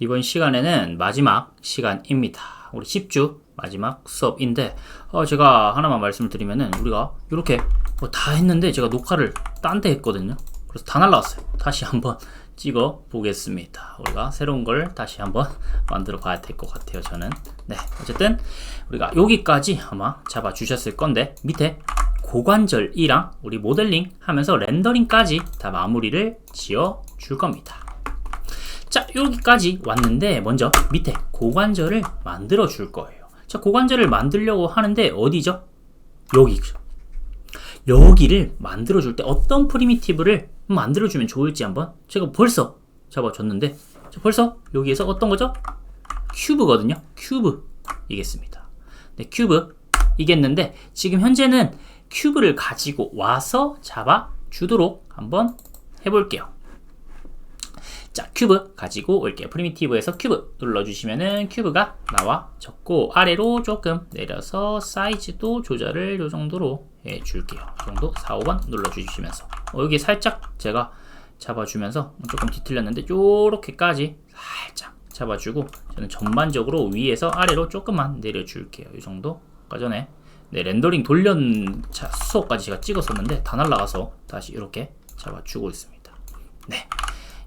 이번 시간에는 마지막 시간입니다. 우리 10주 마지막 수업인데 제가 하나만 말씀을 드리면은 우리가 이렇게 다 했는데 제가 녹화를 딴 데 했거든요. 그래서 다 날라왔어요. 다시 한번 찍어 보겠습니다. 우리가 새로운 걸 다시 한번 만들어 봐야 될 것 같아요. 저는 네, 어쨌든 우리가 여기까지 아마 잡아 주셨을 건데 밑에 고관절이랑 우리 모델링 하면서 렌더링까지 다 마무리를 지어 줄 겁니다. 자, 여기까지 왔는데 먼저 밑에 고관절을 만들어 줄 거예요. 자, 고관절을 만들려고 하는데 어디죠? 여기죠. 여기를 만들어 줄 때 어떤 프리미티브를 만들어 주면 좋을지 한번 제가 벌써 잡아줬는데 벌써 여기에서 어떤 거죠? 큐브거든요. 큐브이겠습니다. 네, 큐브이겠는데 지금 현재는 큐브를 가지고 와서 잡아 주도록 한번 해볼게요. 자, 큐브 가지고 올게요. 프리미티브에서 큐브 눌러주시면은 큐브가 나와졌고 아래로 조금 내려서 사이즈도 조절을 요 정도로 해줄게요. 이 정도 4, 5번 눌러주시면서 여기 살짝 제가 잡아주면서 조금 뒤틀렸는데 요렇게까지 살짝 잡아주고 저는 전반적으로 위에서 아래로 조금만 내려줄게요. 이 정도. 아까 전에 렌더링 수업까지 제가 찍었었는데 다 날라가서 다시 이렇게 잡아주고 있습니다. 네,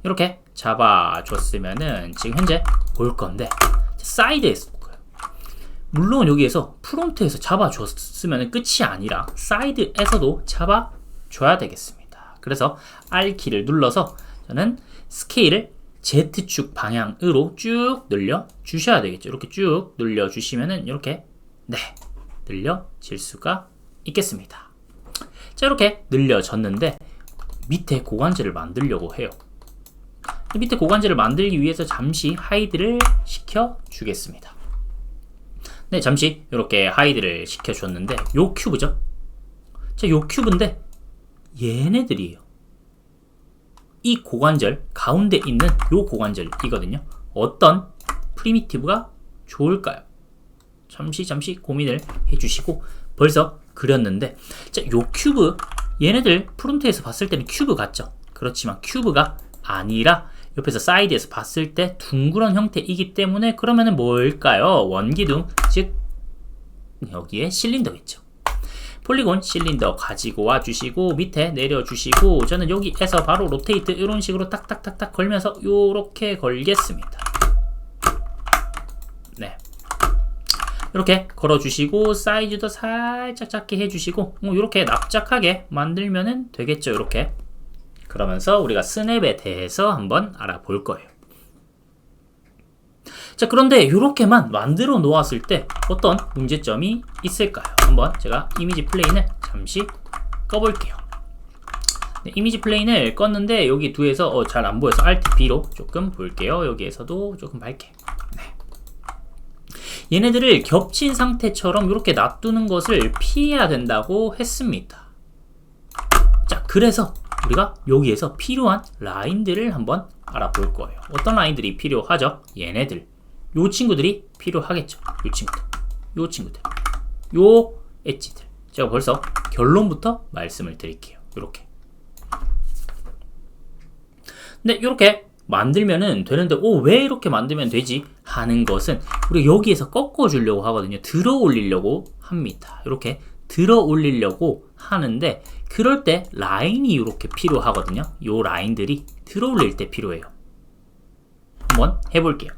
이렇게 잡아줬으면은 지금 현재 볼 건데 사이드에서 볼까요? 물론 여기에서 프론트에서 잡아줬으면 끝이 아니라 사이드에서도 잡아줘야 되겠습니다. 그래서 R키를 눌러서 저는 스케일을 Z축 방향으로 쭉 늘려 주셔야 되겠죠. 이렇게 쭉 늘려 주시면은 이렇게 네, 늘려질 수가 있겠습니다. 자, 이렇게 늘려졌는데 밑에 고관절을 만들려고 해요. 밑에 고관절을 만들기 위해서 잠시 하이드를 시켜 주겠습니다. 네, 잠시 이렇게 하이드를 시켜 줬는데 요 큐브죠. 자, 요 큐브인데 얘네들이에요. 이 고관절 가운데 있는 요 고관절이거든요. 어떤 프리미티브가 좋을까요? 잠시 고민을 해주시고 벌써 그렸는데 자, 요 큐브 얘네들 프론트에서 봤을 때는 큐브 같죠. 그렇지만 큐브가 아니라 옆에서 사이드에서 봤을 때 둥그런 형태이기 때문에 그러면은 뭘까요? 원기둥, 즉 여기에 실린더겠죠. 폴리곤 실린더 가지고 와주시고 밑에 내려주시고 저는 여기에서 바로 로테이트 이런 식으로 딱딱딱딱 걸면서 요렇게 걸겠습니다. 네, 이렇게 걸어주시고 사이즈도 살짝 작게 해주시고 이렇게 납작하게 만들면 되겠죠. 이렇게 그러면서 우리가 스냅에 대해서 한번 알아볼 거예요. 자, 그런데 이렇게만 만들어 놓았을 때 어떤 문제점이 있을까요? 한번 제가 이미지 플레인을 잠시 꺼볼게요. 네, 이미지 플레인을 껐는데 여기 두에서 잘 안 보여서 Alt B로 조금 볼게요. 여기에서도 조금 밝게. 네. 얘네들을 겹친 상태처럼 이렇게 놔두는 것을 피해야 된다고 했습니다. 자, 그래서 우리가 여기에서 필요한 라인들을 한번 알아볼 거예요. 어떤 라인들이 필요하죠? 얘네들. 요 친구들이 필요하겠죠. 요 친구들. 요 엣지들. 제가 벌써 결론부터 말씀을 드릴게요. 요렇게. 네, 요렇게 만들면은 되는데 왜 이렇게 만들면 되지? 하는 것은 우리가 여기에서 꺾어 주려고 하거든요. 들어 올리려고 합니다. 이렇게 들어 올리려고 하는데 그럴 때 라인이 이렇게 필요하거든요. 요 라인들이 들어 올릴 때 필요해요. 한번 해볼게요.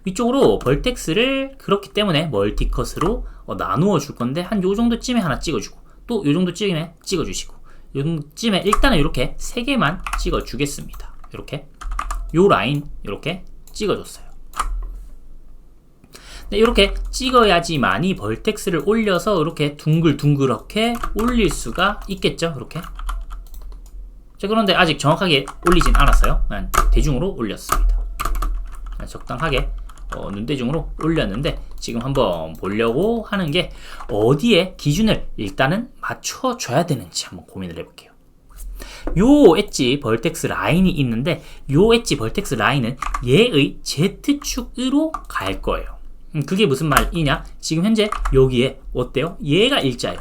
위쪽으로 벌텍스를 그렇기 때문에 멀티컷으로 나누어 줄 건데 한 요 정도쯤에 하나 찍어주고 또 요 정도쯤에 찍어주시고 요 정도쯤에 일단은 이렇게 3개만 찍어주겠습니다. 이렇게 요 라인 이렇게 찍어줬어요. 네, 이렇게 찍어야지만이 벌텍스를 올려서 이렇게 둥글둥글하게 올릴 수가 있겠죠. 이렇게. 자, 그런데 아직 정확하게 올리진 않았어요. 그냥 대중으로 올렸습니다. 적당하게 눈대중으로 올렸는데 지금 한번 보려고 하는 게 어디에 기준을 일단은 맞춰줘야 되는지 한번 고민을 해볼게요. 요 엣지 벌텍스 라인이 있는데 요 엣지 벌텍스 라인은 얘의 Z축으로 갈 거예요. 그게 무슨 말이냐? 지금 현재 여기에 어때요? 얘가 일자예요.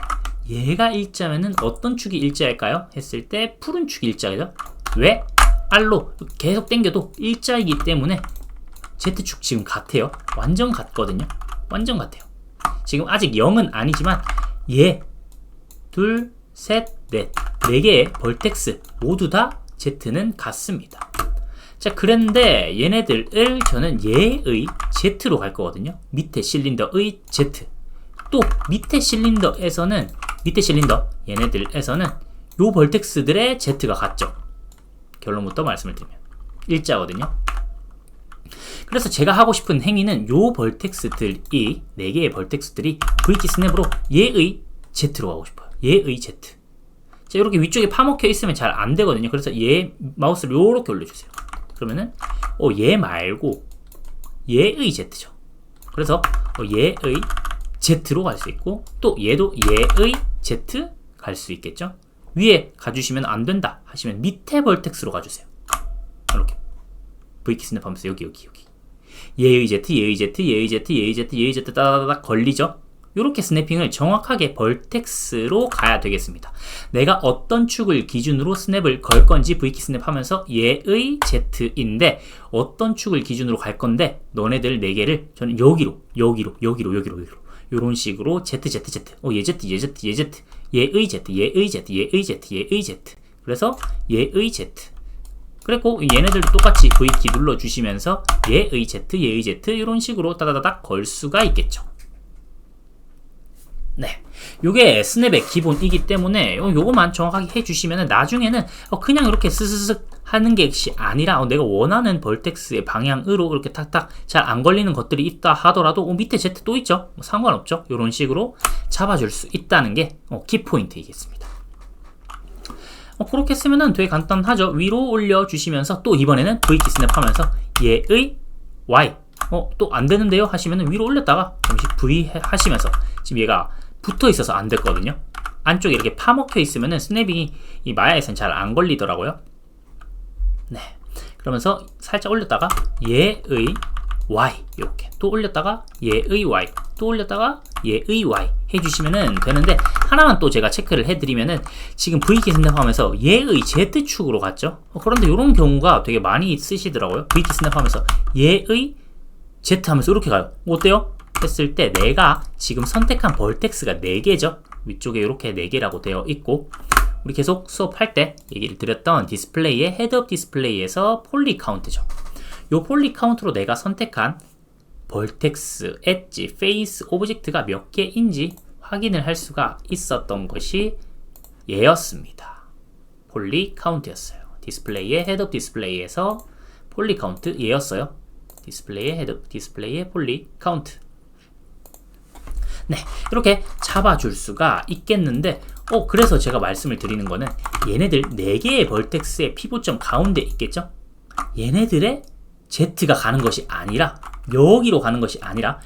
얘가 일자면은 어떤 축이 일자일까요? 했을 때 푸른 축이 일자죠. 왜? R로 계속 당겨도 일자이기 때문에 Z축 지금 같아요. 완전 같거든요. 완전 같아요. 지금 아직 0은 아니지만 얘, 둘, 셋, 넷, 4개의 벌텍스 모두 다 Z는 같습니다. 자, 그런데 얘네들을 저는 얘의 Z로 갈 거거든요. 밑에 실린더의 Z. 또 밑에 실린더에서는 얘네들에서는 요 벌텍스들의 Z가 같죠. 결론부터 말씀을 드리면 일자거든요. 그래서 제가 하고 싶은 행위는 요 벌텍스들이 4개의 벌텍스들이 V키 스냅으로 얘의 Z로 가고 싶어요. 얘의 Z. 자, 이렇게 위쪽에 파먹혀 있으면 잘 안 되거든요. 그래서 얘 마우스를 요렇게 올려주세요. 그러면은 얘 말고 얘의 Z죠. 그래서 얘의 Z로 갈 수 있고 또 얘도 얘의 Z 갈 수 있겠죠. 위에 가주시면 안 된다 하시면 밑에 벌텍스로 가주세요. 이렇게 V키 스냅 하면서 여기 얘의 Z, 얘의 Z, 얘의 Z, 얘의 Z, 얘의 Z 따다다닥 걸리죠. 이렇게 스냅핑을 정확하게 벌텍스로 가야 되겠습니다. 내가 어떤 축을 기준으로 스냅을 걸 건지 V키 스냅 하면서 얘의 Z인데 어떤 축을 기준으로 갈 건데 너네들 4개를 저는 여기로 이런 식으로 Z 얘 Z, 얘 Z, 얘의 Z, 얘의 Z, 얘의 Z, 얘의 Z. 그래서 얘의 Z. 그리고 얘네들도 똑같이 V키 눌러주시면서 얘의 Z, 얘의 Z 이런 식으로 따다다닥 걸 수가 있겠죠. 네, 요게 스냅의 기본이기 때문에 요거만 정확하게 해주시면 나중에는 그냥 이렇게 스스슥 하는 것이 아니라 내가 원하는 벌텍스의 방향으로 이렇게 탁탁 잘 안 걸리는 것들이 있다 하더라도 밑에 Z 또 있죠? 상관없죠? 이런 식으로 잡아줄 수 있다는 게 키포인트이겠습니다. 그렇게 쓰면은 되게 간단하죠? 위로 올려주시면서 또 이번에는 V키 스냅 하면서 얘의 Y 또 안 되는데요? 하시면은 위로 올렸다가 잠시 V 하시면서 지금 얘가 붙어 있어서 안 됐거든요. 안쪽에 이렇게 파먹혀 있으면은 스냅이 이 마야에서는 잘 안 걸리더라고요. 네. 그러면서 살짝 올렸다가 얘의 Y 이렇게 또 올렸다가 얘의 Y 또 올렸다가 얘의 Y 해주시면은 되는데 하나만 또 제가 체크를 해드리면은 지금 V키 스냅하면서 얘의 Z축으로 갔죠. 그런데 이런 경우가 되게 많이 쓰시더라고요. V키 스냅하면서 얘의 Z 하면서 이렇게 가요. 어때요? 했을 때 내가 지금 선택한 벌텍스가 4개죠. 위쪽에 이렇게 4개라고 되어 있고 우리 계속 수업할 때 얘기를 드렸던 디스플레이의 헤드업 디스플레이에서 폴리 카운트죠. 요 폴리 카운트로 내가 선택한 벌텍스, 엣지, 페이스, 오브젝트가 몇 개인지 확인을 할 수가 있었던 것이 얘였습니다. 폴리 카운트였어요. 디스플레이의 헤드업 디스플레이에서 폴리 카운트 얘였어요. 디스플레이의 헤드업 디스플레이의 폴리 카운트. 네, 이렇게 잡아줄 수가 있겠는데 그래서 제가 말씀을 드리는 거는 얘네들 4개의 벌텍스의 피보점 가운데 있겠죠? 얘네들의 Z가 가는 것이 아니라 여기로 가는 것이 아니라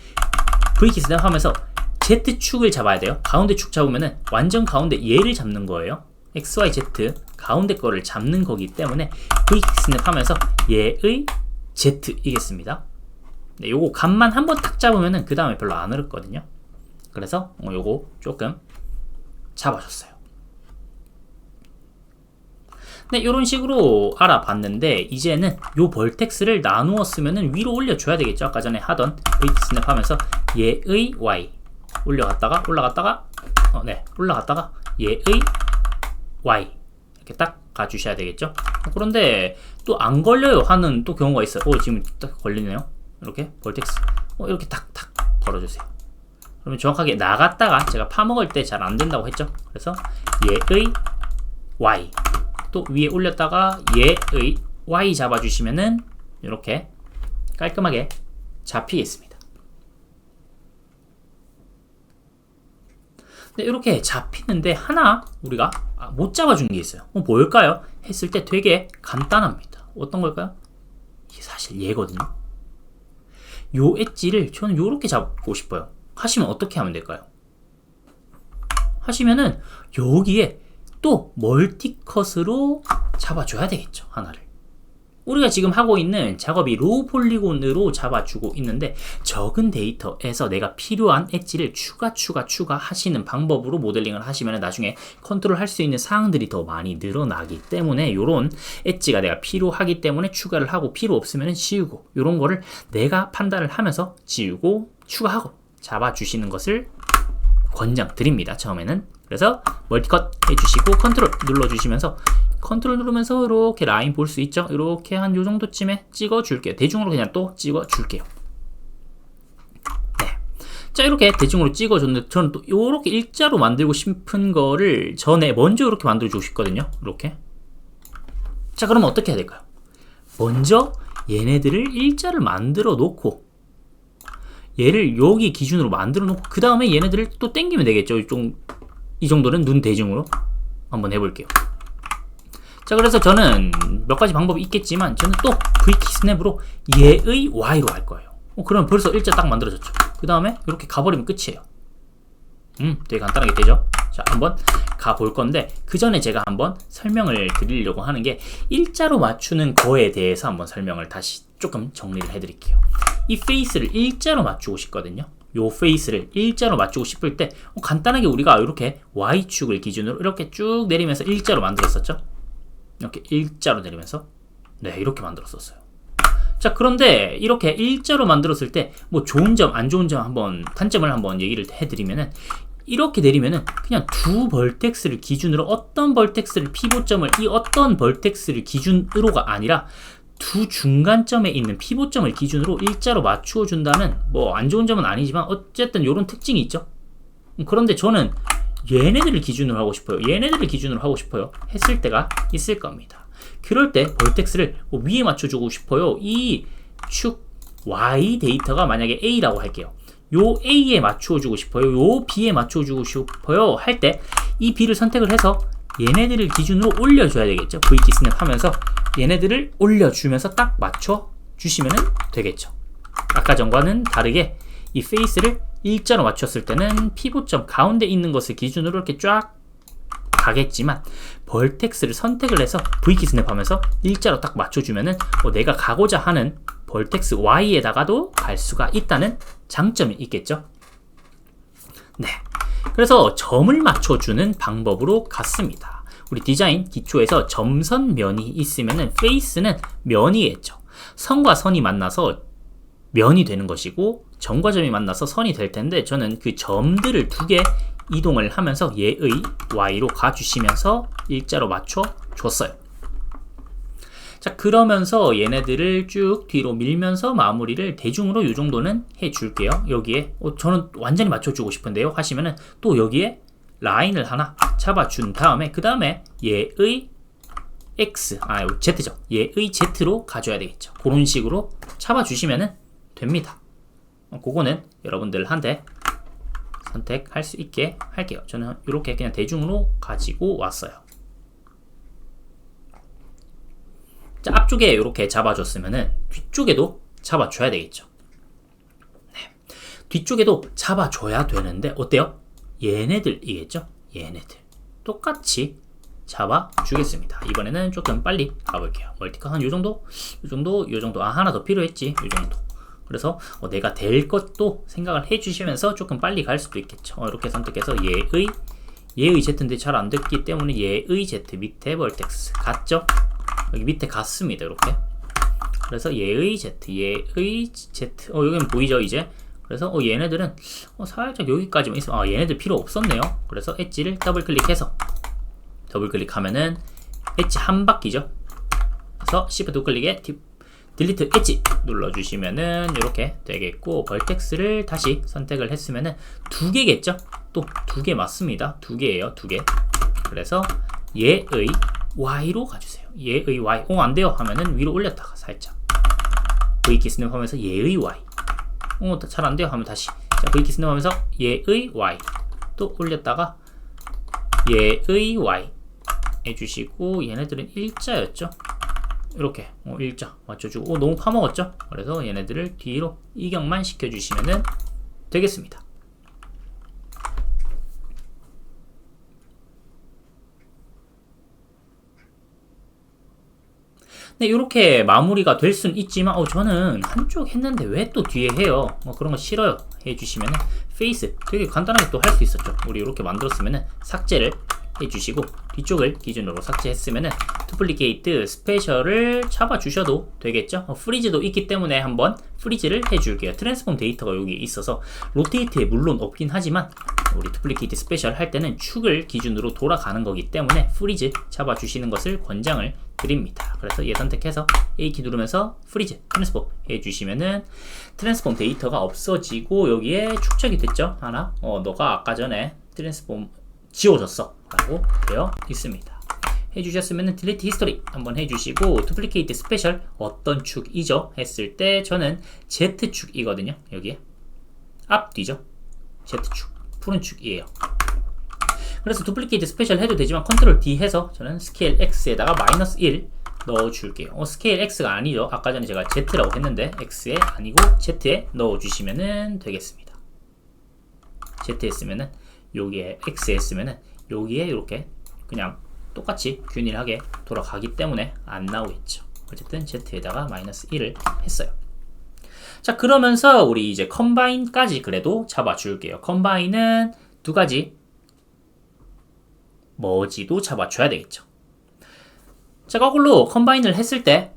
V키 스냅 하면서 Z축을 잡아야 돼요. 가운데 축 잡으면은 완전 가운데 얘를 잡는 거예요. XYZ 가운데 거를 잡는 거기 때문에 V키 스냅 하면서 얘의 Z이겠습니다. 네, 요거 값만 한번 탁 잡으면은 그 다음에 별로 안 어렵거든요. 그래서 요거 조금 잡아줬어요. 네, 요런 식으로 알아봤는데 이제는 요 벌텍스를 나누어 쓰면은 위로 올려줘야 되겠죠. 아까 전에 하던 V키 스냅 하면서 얘의 Y 올라갔다가 얘의 Y 이렇게 딱 가주셔야 되겠죠. 그런데 또 안 걸려요 하는 또 경우가 있어요. 지금 딱 걸리네요. 이렇게 벌텍스 이렇게 탁탁 걸어주세요. 그러면 정확하게 나갔다가 제가 파먹을 때 잘 안 된다고 했죠. 그래서 얘의 Y 또 위에 올렸다가 얘의 Y 잡아주시면은 이렇게 깔끔하게 잡히겠습니다. 네, 이렇게 잡히는데 하나 우리가 못 잡아준 게 있어요. 뭘까요? 했을 때 되게 간단합니다. 어떤 걸까요? 이게 사실 얘거든요. 요 엣지를 저는 요렇게 잡고 싶어요. 하시면 어떻게 하면 될까요? 하시면은 여기에 또 멀티컷으로 잡아줘야 되겠죠. 하나를. 우리가 지금 하고 있는 작업이 로우 폴리곤으로 잡아주고 있는데 적은 데이터에서 내가 필요한 엣지를 추가 하시는 방법으로 모델링을 하시면 나중에 컨트롤 할 수 있는 사항들이 더 많이 늘어나기 때문에 요런 엣지가 내가 필요하기 때문에 추가를 하고 필요 없으면 지우고 요런 거를 내가 판단을 하면서 지우고 추가하고 잡아주시는 것을 권장드립니다. 처음에는. 그래서 멀티컷 해주시고 컨트롤 눌러주시면서 컨트롤 누르면서 이렇게 라인 볼 수 있죠? 이렇게 한 요 정도쯤에 찍어줄게요. 대중으로 그냥 또 찍어줄게요. 네. 자, 이렇게 대중으로 찍어줬는데 저는 또 이렇게 일자로 만들고 싶은 거를 전에 먼저 이렇게 만들어주고 싶거든요. 이렇게. 자, 그러면 어떻게 해야 될까요? 먼저 얘네들을 일자를 만들어 놓고 얘를 여기 기준으로 만들어 놓고 그 다음에 얘네들을 또 당기면 되겠죠. 이 정도는 눈 대중으로 한번 해볼게요. 자, 그래서 저는 몇 가지 방법이 있겠지만 저는 또 V키 스냅으로 얘의 Y로 할 거예요. 그럼 벌써 일자 딱 만들어졌죠. 그 다음에 이렇게 가버리면 끝이에요. 되게 간단하게 되죠. 자, 한번 가볼 건데 그 전에 제가 한번 설명을 드리려고 하는 게 일자로 맞추는 거에 대해서 한번 설명을 다시 조금 정리를 해드릴게요. 이 페이스를 일자로 맞추고 싶거든요. 요 페이스를 일자로 맞추고 싶을 때 간단하게 우리가 이렇게 Y축을 기준으로 이렇게 쭉 내리면서 일자로 만들었었죠. 이렇게 일자로 내리면서 네, 이렇게 만들었었어요. 자, 그런데 이렇게 일자로 만들었을 때 뭐 좋은 점, 안 좋은 점 한번 단점을 한번 얘기를 해드리면은 이렇게 내리면은 그냥 두 벌텍스를 기준으로 어떤 벌텍스를 피봇점을 이 어떤 벌텍스를 기준으로가 아니라 두 중간점에 있는 피봇점을 기준으로 일자로 맞추어 준다면 뭐 안 좋은 점은 아니지만 어쨌든 이런 특징이 있죠. 그런데 저는 얘네들을 기준으로 하고 싶어요. 얘네들을 기준으로 하고 싶어요. 했을 때가 있을 겁니다. 그럴 때 벌텍스를 위에 맞춰주고 싶어요. 이 축 Y 데이터가 만약에 A라고 할게요. 요 A에 맞춰주고 싶어요. 요 B에 맞춰주고 싶어요. 할 때 이 B를 선택을 해서 얘네들을 기준으로 올려줘야 되겠죠. V키 스냅 하면서 얘네들을 올려주면서 딱 맞춰주시면 되겠죠. 아까 전과는 다르게 이 페이스를 일자로 맞췄을 때는 피봇점 가운데 있는 것을 기준으로 이렇게 쫙 가겠지만 벌텍스를 선택을 해서 V키 스냅 하면서 일자로 딱 맞춰주면은 내가 가고자 하는 벌텍스 Y에다가도 갈 수가 있다는 장점이 있겠죠. 네. 그래서 점을 맞춰주는 방법으로 갔습니다. 우리 디자인 기초에서 점선 면이 있으면은 페이스는 면이겠죠. 선과 선이 만나서 면이 되는 것이고 점과 점이 만나서 선이 될 텐데 저는 그 점들을 두 개 이동을 하면서 얘의 Y로 가주시면서 일자로 맞춰 줬어요. 자, 그러면서 얘네들을 쭉 뒤로 밀면서 마무리를 대중으로 이 정도는 해줄게요. 여기에 저는 완전히 맞춰주고 싶은데요 하시면은 또 여기에 라인을 하나 잡아준 다음에 그 다음에 얘의 Z죠. 얘의 Z로 가져야 되겠죠. 그런 식으로 잡아주시면은 됩니다. 그거는 여러분들한테 선택할 수 있게 할게요. 저는 이렇게 그냥 대중으로 가지고 왔어요. 자, 앞쪽에 이렇게 잡아줬으면은 뒤쪽에도 잡아줘야 되겠죠. 네. 뒤쪽에도 잡아줘야 되는데 어때요? 얘네들이겠죠? 얘네들 똑같이 잡아주겠습니다. 이번에는 조금 빨리 가볼게요. 멀티컷 한 요정도? 요정도. 하나 더 필요했지. 요정도. 그래서 내가 될 것도 생각을 해주시면서 조금 빨리 갈 수도 있겠죠. 이렇게 선택해서 얘의 Z인데 잘 안 됐기 때문에 얘의 Z 밑에 벌텍스 갔죠? 여기 밑에 갔습니다. 이렇게. 그래서 얘의 Z. 여기는 보이죠 이제? 그래서 얘네들은 살짝 여기까지만 있으면 얘네들 필요 없었네요. 그래서 엣지를 더블 클릭해서 더블클릭하면은 엣지 한 바퀴죠. 그래서 Shift 우클릭에 딜리트 엣지 눌러주시면은 이렇게 되겠고 벌텍스를 다시 선택을 했으면은 두 개겠죠? 또 두 개 맞습니다. 두 개예요. 두 개. 그래서 얘의 Y로 가주세요. 얘의 Y. 안 돼요 하면은 위로 올렸다가 살짝 V키 스냅 하면서 얘의 Y. 잘 안 돼요 하면 다시 자, V키 스냅 하면서 얘의 Y 또 올렸다가 얘의 Y 해주시고 얘네들은 일자였죠. 이렇게 일자 맞춰주고 너무 파먹었죠. 그래서 얘네들을 뒤로 이격만 시켜주시면 되겠습니다. 네, 이렇게 마무리가 될 수는 있지만 저는 한쪽 했는데 왜 또 뒤에 해요? 그런 거 싫어요. 해주시면 페이스 되게 간단하게 또 할 수 있었죠. 우리 이렇게 만들었으면 삭제를 해주시고 뒤쪽을 기준으로 삭제했으면 두플리케이트 스페셜을 잡아주셔도 되겠죠. 프리즈도 있기 때문에 한번 프리즈를 해줄게요. 트랜스폼 데이터가 여기 있어서 로테이트에 물론 없긴 하지만 우리 두플리케이트 스페셜 할 때는 축을 기준으로 돌아가는 거기 때문에 프리즈 잡아주시는 것을 권장을 드립니다. 그래서 얘 선택해서 A키 누르면서 프리즈 트랜스폼 해주시면은 트랜스폼 데이터가 없어지고 여기에 축적이 됐죠. 하나 너가 아까 전에 트랜스폼 지워졌어 라고 되어 있습니다. 해주셨으면 딜리트 히스토리 한번 해주시고 두플리케이트 스페셜 어떤 축이죠? 했을 때 저는 Z축이거든요. 여기에 앞뒤죠. Z축 푸른 축이에요. 그래서 두플리케이트 스페셜 해도 되지만 컨트롤 D 해서 저는 스케일 X에다가 마이너스 1 넣어줄게요. 스케일 X가 아니죠. 아까 전에 제가 Z라고 했는데 X에 아니고 Z에 넣어주시면 되겠습니다. Z에 쓰면은 여기에 X에 쓰면은 여기에 이렇게 그냥 똑같이 균일하게 돌아가기 때문에 안 나오겠죠. 어쨌든 Z에다가 마이너스 1을 했어요. 자, 그러면서 우리 이제 컴바인까지 그래도 잡아줄게요. 컴바인은 두 가지 머지도 잡아줘야 되겠죠. 자, 거꾸로 컴바인을 했을 때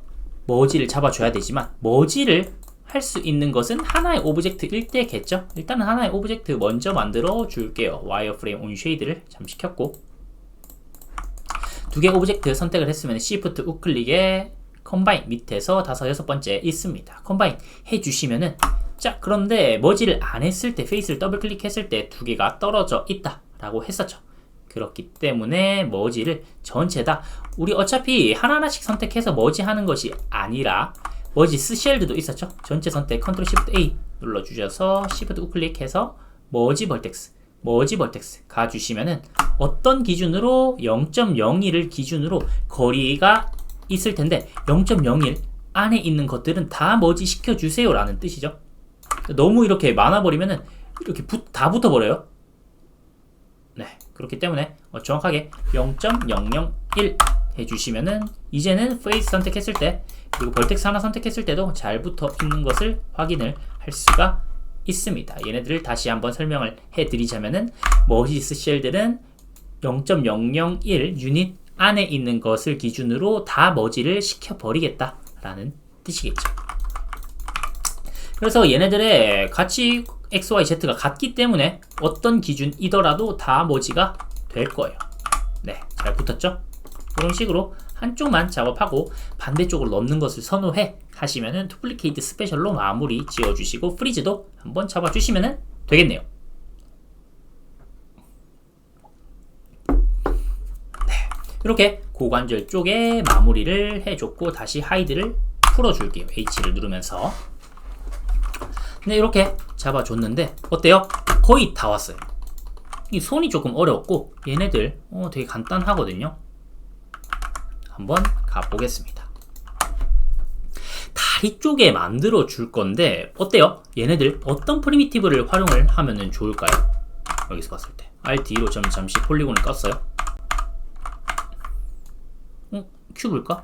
머지를 잡아줘야 되지만 머지를 할 수 있는 것은 하나의 오브젝트일 때겠죠. 일단은 하나의 오브젝트 먼저 만들어 줄게요. 와이어프레임 온쉐이드를 잠시 켰고 두 개 오브젝트 선택을 했으면 Shift 우클릭에 컴바인 밑에서 5, 6번째 있습니다. 컴바인 해주시면은 자, 그런데 머지를 안 했을 때 페이스를 더블 클릭했을 때 두 개가 떨어져 있다 라고 했었죠. 그렇기 때문에 머지를 전체 다 우리 어차피 하나하나씩 선택해서 머지 하는 것이 아니라 머지 쉘드도 있었죠. 전체 선택 컨트롤 시프트 A 눌러주셔서 시프트 우클릭해서 머지 벌텍스 가주시면은 어떤 기준으로 0.01을 기준으로 거리가 있을 텐데 0.01 안에 있는 것들은 다 머지 시켜주세요 라는 뜻이죠. 너무 이렇게 많아버리면은 이렇게 다 붙어버려요. 네, 그렇기 때문에 정확하게 0.001 해주시면은 이제는 페이스 선택했을 때 그리고 벌텍스 하나 선택했을 때도 잘 붙어 있는 것을 확인을 할 수가 있습니다. 얘네들을 다시 한번 설명을 해드리자면은 머지스 쉘들은 0.001 유닛 안에 있는 것을 기준으로 다 머지를 시켜버리겠다 라는 뜻이겠죠. 그래서 얘네들의 가치 X, Y, Z가 같기 때문에 어떤 기준이더라도 다 머지가 될 거예요. 네, 잘 붙었죠? 이런 식으로 한쪽만 작업하고 반대쪽으로 넣는 것을 선호해 하시면은 두플리케이트 스페셜로 마무리 지어주시고 프리즈도 한번 잡아주시면 되겠네요. 네, 이렇게 고관절 쪽에 마무리를 해줬고 다시 하이드를 풀어줄게요. H를 누르면서 네, 이렇게 잡아줬는데 어때요? 거의 다 왔어요. 이 손이 조금 어려웠고 얘네들 되게 간단하거든요. 한번 가보겠습니다. 다리 쪽에 만들어 줄 건데 어때요? 얘네들 어떤 프리미티브를 활용을 하면 좋을까요? 여기서 봤을 때 Alt2로 잠시 폴리곤을 껐어요. 큐브일까?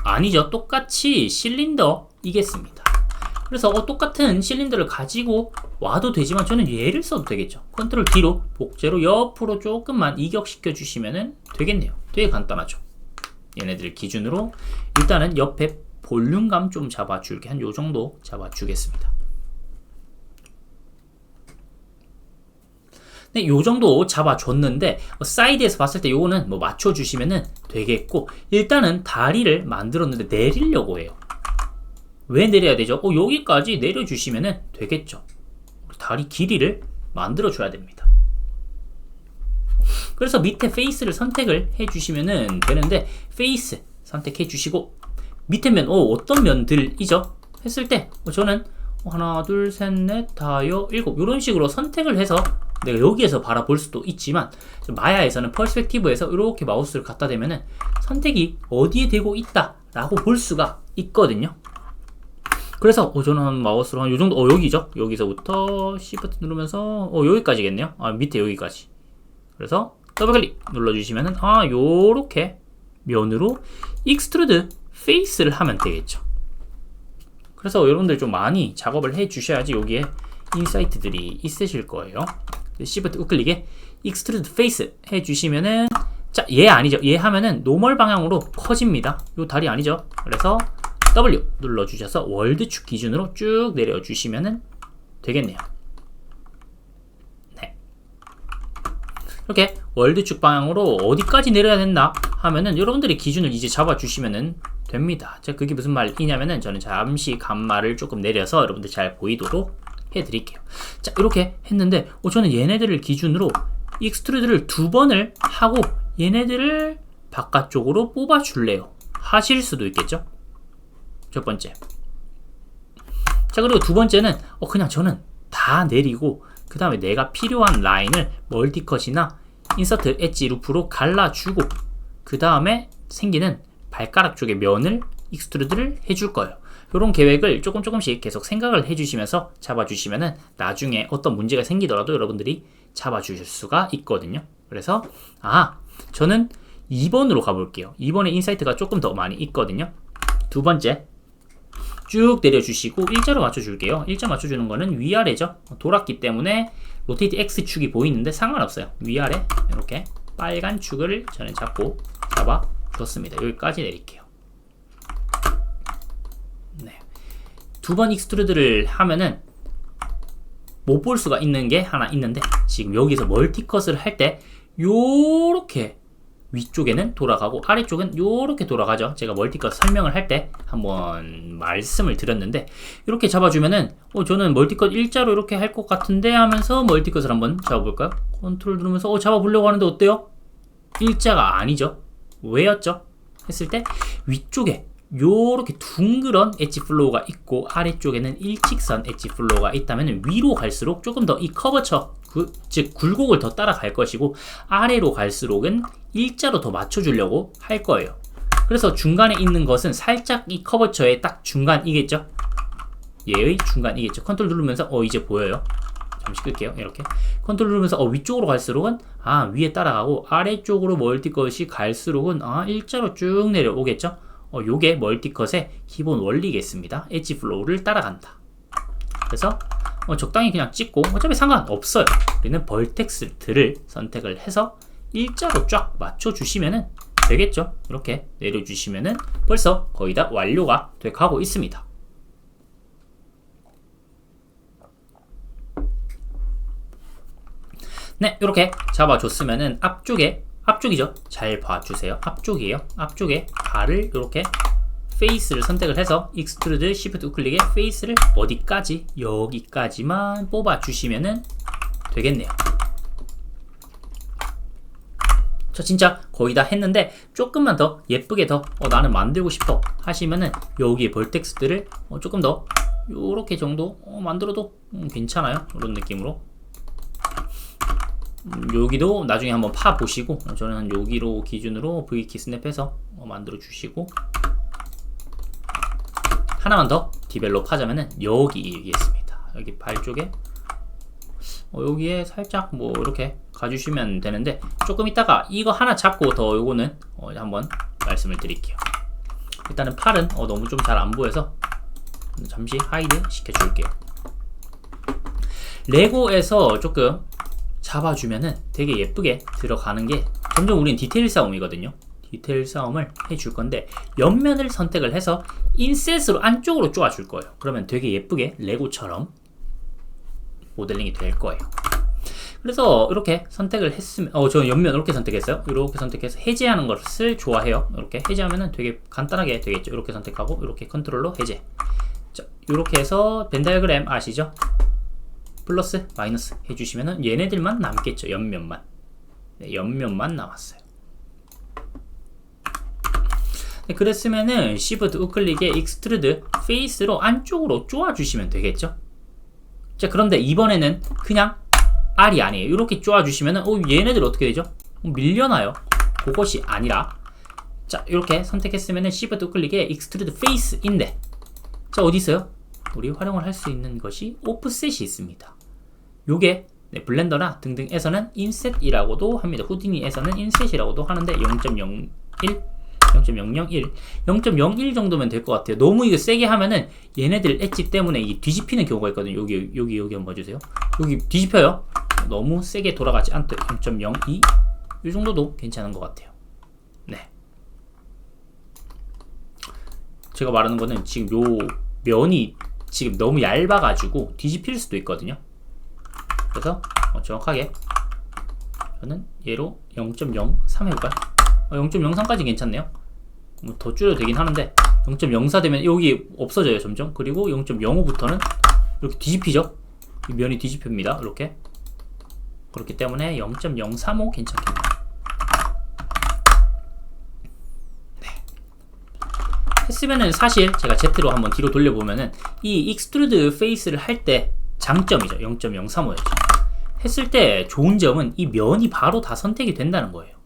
아니죠. 똑같이 실린더이겠습니다. 그래서 똑같은 실린더를 가지고 와도 되지만 저는 얘를 써도 되겠죠. 컨트롤 D로 복제로 옆으로 조금만 이격시켜 주시면 되겠네요. 되게 간단하죠. 얘네들 기준으로 일단은 옆에 볼륨감 좀 잡아줄게. 한 요정도 잡아주겠습니다. 네, 요정도 잡아줬는데 사이드에서 봤을 때 요거는 맞춰주시면 되겠고 일단은 다리를 만들었는데 내리려고 해요. 왜 내려야 되죠? 여기까지 내려주시면 되겠죠. 다리 길이를 만들어줘야 됩니다. 그래서 밑에 페이스를 선택을 해주시면 되는데 페이스 선택해주시고 밑에 면 어떤 면들이죠? 했을 때 저는 하나 둘 셋 넷 다여 일곱 이런 식으로 선택을 해서 내가 여기에서 바라볼 수도 있지만 마야에서는 퍼스펙티브에서 이렇게 마우스를 갖다 대면은 선택이 어디에 되고 있다 라고 볼 수가 있거든요. 그래서 저는 마우스로 한 요정도 여기죠. 여기서부터 Shift 누르면서 여기까지겠네요. 밑에 여기까지. 그래서 더블 클릭 눌러주시면은 요렇게 면으로 익스트루드 페이스를 하면 되겠죠. 그래서 여러분들 좀 많이 작업을 해 주셔야지 여기에 인사이트들이 있으실 거예요. Shift 우클릭에 익스트루드 페이스 해 주시면은, 자, 얘 아니죠. 얘 하면은 노멀 방향으로 커집니다. 요 다리 아니죠. 그래서 W 눌러 주셔서 월드축 기준으로 쭉 내려 주시면은 되겠네요. 네. 이렇게 월드축 방향으로 어디까지 내려야 된다 하면은 여러분들이 기준을 이제 잡아 주시면은 됩니다. 자, 그게 무슨 말이냐면은 저는 잠시 감마를 조금 내려서 여러분들 잘 보이도록 해드릴게요. 자, 이렇게 했는데 저는 얘네들을 기준으로 익스트루드를 2번을 하고 얘네들을 바깥쪽으로 뽑아 줄래요. 하실 수도 있겠죠. 첫 번째. 자, 그리고 두 번째는 그냥 저는 다 내리고 그 다음에 내가 필요한 라인을 멀티컷이나 인서트 엣지 루프로 갈라주고 그 다음에 생기는 발가락 쪽의 면을 익스트루드를 해줄 거예요. 이런 계획을 조금씩 계속 생각을 해주시면서 잡아주시면은 나중에 어떤 문제가 생기더라도 여러분들이 잡아주실 수가 있거든요. 그래서 저는 2번으로 가볼게요. 2번에 인사이트가 조금 더 많이 있거든요. 두 번째 쭉 내려주시고 일자로 맞춰줄게요. 일자 맞춰주는 거는 위아래죠. 돌았기 때문에 로테이트 X축이 보이는데 상관없어요. 위아래 이렇게 빨간 축을 저는 잡아줬습니다. 여기까지 내릴게요. 네. 두 번 익스트루드를 하면은 못 볼 수가 있는 게 하나 있는데, 지금 여기서 멀티컷을 할 때 요렇게 위쪽에는 돌아가고 아래쪽은 요렇게 돌아가죠. 제가 멀티컷 설명을 할 때 한번 말씀을 드렸는데, 이렇게 잡아주면은 저는 멀티컷 일자로 이렇게 할 것 같은데 하면서 멀티컷을 한번 잡아볼까요? 컨트롤 누르면서 잡아보려고 하는데 어때요? 일자가 아니죠. 왜였죠? 했을 때 위쪽에 요렇게 둥그런 엣지 플로우가 있고 아래쪽에는 일직선 엣지 플로우가 있다면 위로 갈수록 조금 더 이 커버처, 즉 굴곡을 더 따라갈 것이고, 아래로 갈수록은 일자로 더 맞춰주려고 할 거예요. 그래서 중간에 있는 것은 살짝 이 커버처의 딱 중간이겠죠. 얘의 중간이겠죠. 컨트롤 누르면서 이제 보여요. 잠시 끌게요. 이렇게 컨트롤 누르면서 위쪽으로 갈수록은 위에 따라가고, 아래쪽으로 멀티컷이 갈수록은 일자로 쭉 내려오겠죠. 요게 멀티컷의 기본 원리겠습니다. 엣지 플로우를 따라간다. 그래서 적당히 그냥 찍고, 어차피 상관없어요. 우리는 벌텍스들을 선택을 해서 일자로 쫙 맞춰주시면은 되겠죠. 이렇게 내려주시면은 벌써 거의 다 완료가 돼 가고 있습니다. 네, 이렇게 잡아줬으면은 앞쪽이죠. 잘 봐주세요. 앞쪽이에요. 앞쪽에 발을 이렇게 페이스를 선택을 해서 익스트루드 Shift 우클릭에 페이스를 어디까지? 여기까지만 뽑아주시면은 되겠네요. 저 진짜 거의 다 했는데 조금만 더 예쁘게 더 나는 만들고 싶어 하시면은 여기에 벌텍스들을 조금 더 요렇게 정도 만들어도 괜찮아요. 이런 느낌으로. 여기도 나중에 한번 파 보시고, 저는 여기로 기준으로 V키 스냅해서 만들어 주시고, 하나만 더 디벨롭 하자면은 여기겠습니다. 여기 발 쪽에 여기에 살짝 이렇게 가주시면 되는데, 조금 이따가 이거 하나 잡고 더 요거는 한번 말씀을 드릴게요. 일단은 팔은 너무 좀 잘 안 보여서 잠시 하이드 시켜줄게요. 레고에서 조금 잡아주면은 되게 예쁘게 들어가는 게, 점점 우리는 디테일 싸움이거든요. 디테일 싸움을 해줄 건데, 옆면을 선택을 해서 인셋으로 안쪽으로 쪼아줄 거예요. 그러면 되게 예쁘게 레고처럼 모델링이 될 거예요. 그래서 이렇게 선택을 했으면, 저 옆면 이렇게 선택했어요. 이렇게 선택해서 해제하는 것을 좋아해요. 이렇게 해제하면은 되게 간단하게 되겠죠. 이렇게 선택하고 이렇게 컨트롤로 해제. 자, 이렇게 해서 벤 다이어그램 아시죠? 플러스 마이너스 해주시면은 얘네들만 남겠죠. 옆면만. 네, 옆면만 남았어요. 네, 그랬으면은 Shift 우클릭에 익스트루드 페이스로 안쪽으로 쪼아주시면 되겠죠. 자, 그런데 이번에는 그냥 R이 아니에요. 이렇게 쪼아주시면은 얘네들 어떻게 되죠? 밀려나요. 그것이 아니라, 자, 이렇게 선택했으면은 Shift 우클릭에 익스트루드 페이스인데, 자, 어디 있어요? 우리 활용을 할 수 있는 것이 오프셋이 있습니다. 요게 블렌더나 등등에서는 인셋이라고도 합니다. 후디니에서는 인셋이라고도 하는데 0.01 0.001 0.01 정도면 될 것 같아요. 너무 이거 세게 하면은 얘네들 엣지 때문에 이 뒤집히는 경우가 있거든요. 여기 한번 봐주세요. 여기 뒤집혀요. 너무 세게 돌아가지 않대. 0.02 이 정도도 괜찮은 것 같아요. 네. 제가 말하는 거는 지금 요 면이 지금 너무 얇아가지고 뒤집힐 수도 있거든요. 그래서 정확하게 저는 얘로 0.03 해볼까요? 0.03까지 괜찮네요. 뭐 더 줄여도 되긴 하는데 0.04 되면 여기 없어져요 점점. 그리고 0.05부터는 이렇게 뒤집히죠. 이 면이 뒤집힙니다. 이렇게. 그렇기 때문에 0.035 괜찮겠네요. 네. 했으면은 사실 제가 Z로 한번 뒤로 돌려보면은 이 익스트루드 페이스를 할 때 장점이죠. 0.035였죠. 했을 때 좋은 점은 이 면이 바로 다 선택이 된다는 거예요.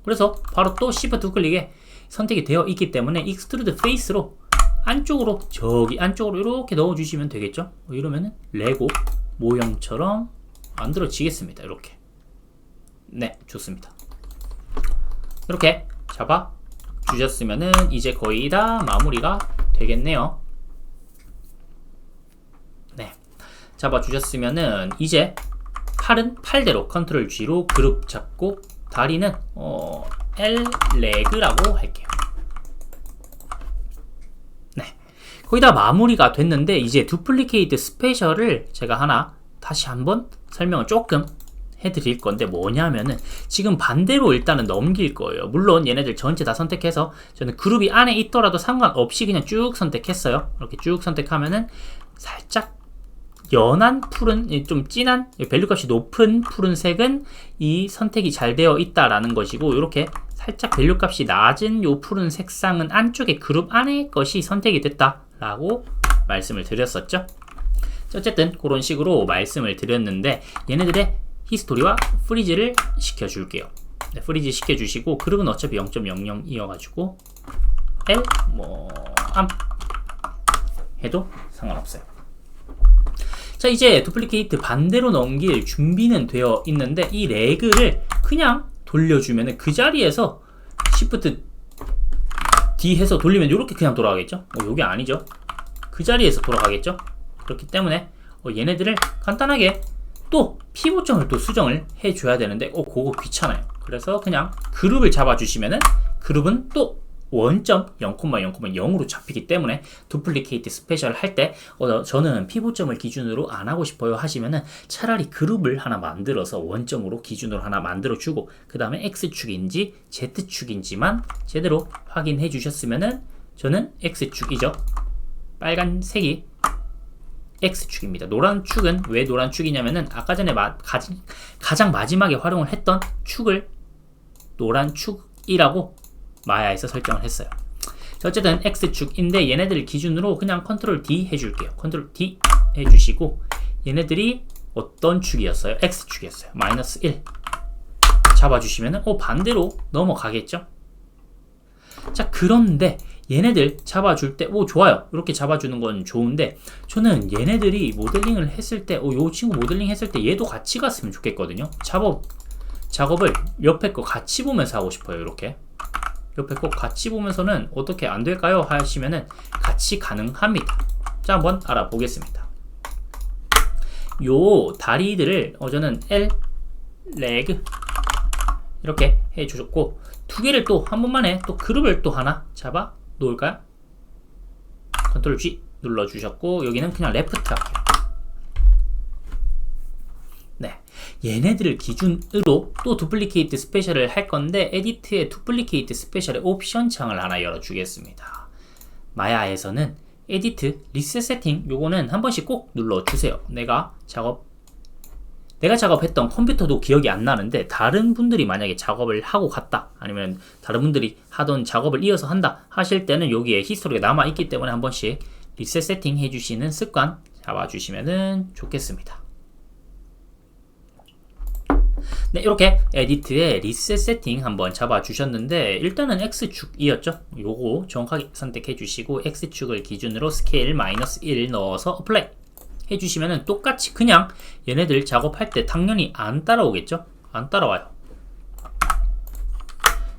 그래서 바로 또 Shift 우클릭에 선택이 되어 있기 때문에 익스트루드 페이스로 안쪽으로 저기 안쪽으로 이렇게 넣어주시면 되겠죠. 이러면은 레고 모형처럼 만들어지겠습니다. 이렇게. 네, 좋습니다. 이렇게 잡아 주셨으면은 이제 거의 다 마무리가 되겠네요. 네, 잡아 주셨으면은 이제 팔은 팔대로 컨트롤 G로 그룹 잡고 다리는 L 레그라고 할게요. 네, 거의 다 마무리가 됐는데 이제 두플리케이트 스페셜을 제가 하나 다시 한번 설명을 조금 해드릴 건데 뭐냐면은 지금 반대로 일단은 넘길 거예요. 물론 얘네들 전체 다 선택해서 저는 그룹이 안에 있더라도 상관없이 그냥 쭉 선택했어요. 이렇게 쭉 선택하면은 살짝 연한 푸른, 좀 진한 밸류 값이 높은 푸른색은 이 선택이 잘 되어 있다라는 것이고, 이렇게 살짝 밸류 값이 낮은 요 푸른 색상은 안쪽에 그룹 안에 것이 선택이 됐다라고 말씀을 드렸었죠. 어쨌든 그런 식으로 말씀을 드렸는데 얘네들의 히스토리와 프리즈를 시켜줄게요. 네, 프리즈 시켜주시고 그룹은 어차피 0.00이어가지고 L 암 해도 상관없어요. 자, 이제 두플리케이트 반대로 넘길 준비는 되어 있는데 이 레그를 그냥 돌려주면 그 자리에서 Shift D 해서 돌리면 이렇게 그냥 돌아가겠죠. 요게 아니죠. 그 자리에서 돌아가겠죠. 그렇기 때문에 얘네들을 간단하게 또 피보점을 또 수정을 해줘야 되는데 그거 귀찮아요. 그래서 그냥 그룹을 잡아주시면은 그룹은 또 원점 0,0,0으로 잡히기 때문에 두플리케이트 스페셜 할 때 저는 피보점을 기준으로 안 하고 싶어요 하시면은 차라리 그룹을 하나 만들어서 원점으로 기준으로 하나 만들어 주고 그 다음에 X축인지 Z축인지만 제대로 확인해 주셨으면은 저는 X축이죠. 빨간색이 X축입니다. 노란축은 왜 노란축이냐면은 아까 전에 가장 마지막에 활용을 했던 축을 노란축이라고 마야에서 설정을 했어요. 자, 어쨌든 X축인데 얘네들 기준으로 그냥 컨트롤 D 해줄게요. 컨트롤 D 해주시고 얘네들이 어떤 축이었어요? X축이었어요. 마이너스 1 잡아주시면은 반대로 넘어가겠죠? 자, 그런데 얘네들 잡아줄 때 좋아요. 이렇게 잡아주는 건 좋은데 저는 얘네들이 모델링을 했을 때 요 친구 모델링 했을 때 얘도 같이 갔으면 좋겠거든요. 작업을 옆에 거 같이 보면서 하고 싶어요. 이렇게 옆에 거 같이 보면서는 어떻게 안 될까요? 하시면은 같이 가능합니다. 자, 한번 알아보겠습니다. 요 다리들을 저는 L 레그 이렇게 해주셨고 두 개를 또 한 번만에 또 그룹을 또 하나 잡아 놓을까요? 컨트롤 G 눌러주셨고 여기는 그냥 레프트 할게요. 네, 얘네들을 기준으로 또 두플리케이트 스페셜을 할 건데 에디트의 두플리케이트 스페셜의 옵션 창을 하나 열어주겠습니다. 마야에서는 에디트 리셋 세팅 요거는 한 번씩 꼭 눌러주세요. 내가 작업했던 컴퓨터도 기억이 안 나는데 다른 분들이 만약에 작업을 하고 갔다 아니면 다른 분들이 하던 작업을 이어서 한다 하실 때는 여기에 히스토리가 남아있기 때문에 한 번씩 리셋 세팅 해주시는 습관 잡아주시면 좋겠습니다. 네, 이렇게 에디트에 리셋 세팅 한번 잡아주셨는데 일단은 X축이었죠. 요거 정확하게 선택해 주시고 X축을 기준으로 스케일 마이너스 1 넣어서 어플라이 해주시면은 똑같이 그냥 얘네들 작업할 때 당연히 안 따라오겠죠? 안 따라와요.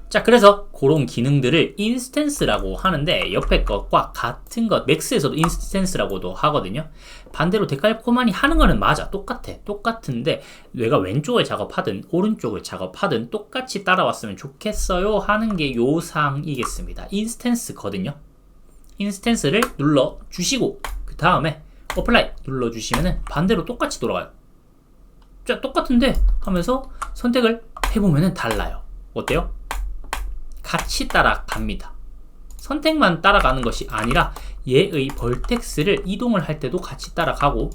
자, 그래서 그런 기능들을 인스턴스라고 하는데 옆에 것과 같은 것, 맥스에서도 인스턴스라고도 하거든요. 반대로 데칼코마니 하는 거는 맞아. 똑같은데 내가 왼쪽을 작업하든 오른쪽을 작업하든 똑같이 따라왔으면 좋겠어요 하는 게 요 사항이겠습니다. 인스턴스거든요. 인스턴스를 눌러주시고 그 다음에 어플라이 눌러주시면은 반대로 똑같이 돌아가요. 자, 똑같은데 하면서 선택을 해보면은 달라요. 어때요? 같이 따라갑니다. 선택만 따라가는 것이 아니라 얘의 벌텍스를 이동을 할 때도 같이 따라가고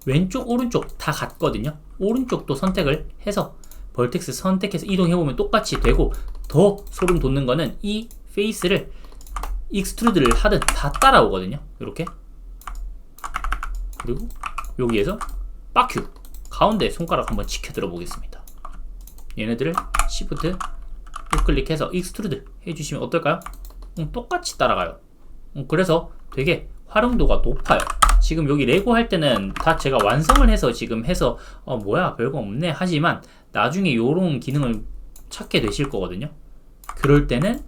왼쪽 오른쪽 다 같거든요. 오른쪽도 선택을 해서 벌텍스 선택해서 이동해보면 똑같이 되고 더 소름 돋는 거는 이 페이스를 익스트루드를 하든 다 따라오거든요. 이렇게 그리고 여기에서 빠큐 가운데 손가락 한번 치켜 들어 보겠습니다. 얘네들을 시프트 우클릭해서 익스트루드 해주시면 어떨까요? 똑같이 따라가요. 그래서 되게 활용도가 높아요. 지금 여기 레고 할 때는 다 제가 완성을 해서 지금 해서 뭐야 별거 없네 하지만 나중에 요런 기능을 찾게 되실 거거든요. 그럴 때는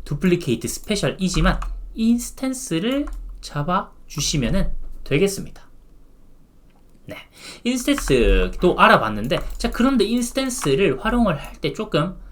두플리케이트 스페셜이지만 인스턴스를 잡아 주시면 되겠습니다. 네, 인스턴스도 알아봤는데 자, 그런데 인스턴스를 활용을 할 때 조금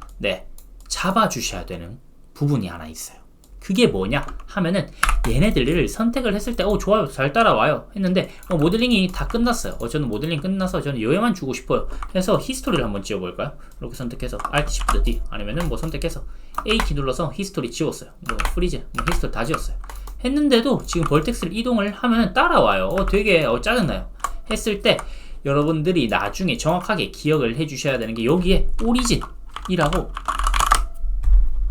잡아 주셔야 되는 부분이 하나 있어요. 그게 뭐냐 하면은 얘네들을 선택을 했을 때 좋아요 잘 따라와요 했는데 모델링이 다 끝났어요. 저는 모델링 끝나서 저는 여기만 주고 싶어요 해서 히스토리를 한번 지워볼까요? 이렇게 선택해서 Alt Shift D 아니면은 뭐 선택해서 A키 눌러서 히스토리 지웠어요. 뭐 프리즈 히스토리 다 지웠어요. 했는데도 지금 벌텍스를 이동을 하면은 따라와요. 되게 짜증나요. 했을 때 여러분들이 나중에 정확하게 기억을 해 주셔야 되는 게 여기에 오리진이라고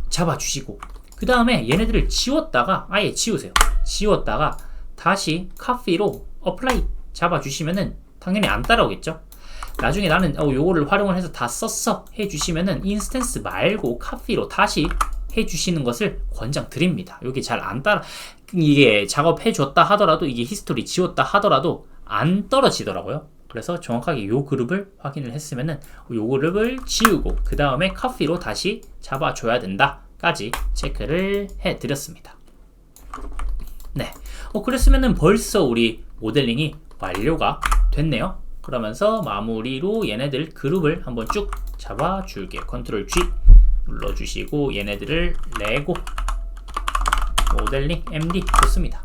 잡아주시고 그 다음에 얘네들을 지웠다가 아예 지우세요. 지웠다가 다시 카피로 어플라이 잡아주시면은 당연히 안 따라오겠죠. 나중에 나는 요거를 활용을 해서 다 썼어 해주시면은 인스턴스 말고 카피로 다시 해주시는 것을 권장드립니다. 여기 잘 안 따라 이게 작업해줬다 하더라도 이게 히스토리 지웠다 하더라도 안 떨어지더라고요. 그래서 정확하게 요 그룹을 확인을 했으면은 요 그룹을 지우고 그 다음에 카피로 다시 잡아줘야 된다 까지 체크를 해드렸습니다. 네, 그랬으면은 벌써 우리 모델링이 완료가 됐네요. 그러면서 마무리로 얘네들 그룹을 한번 쭉 잡아줄게요. 컨트롤 G 눌러주시고 얘네들을 레고 모델링 MD 좋습니다.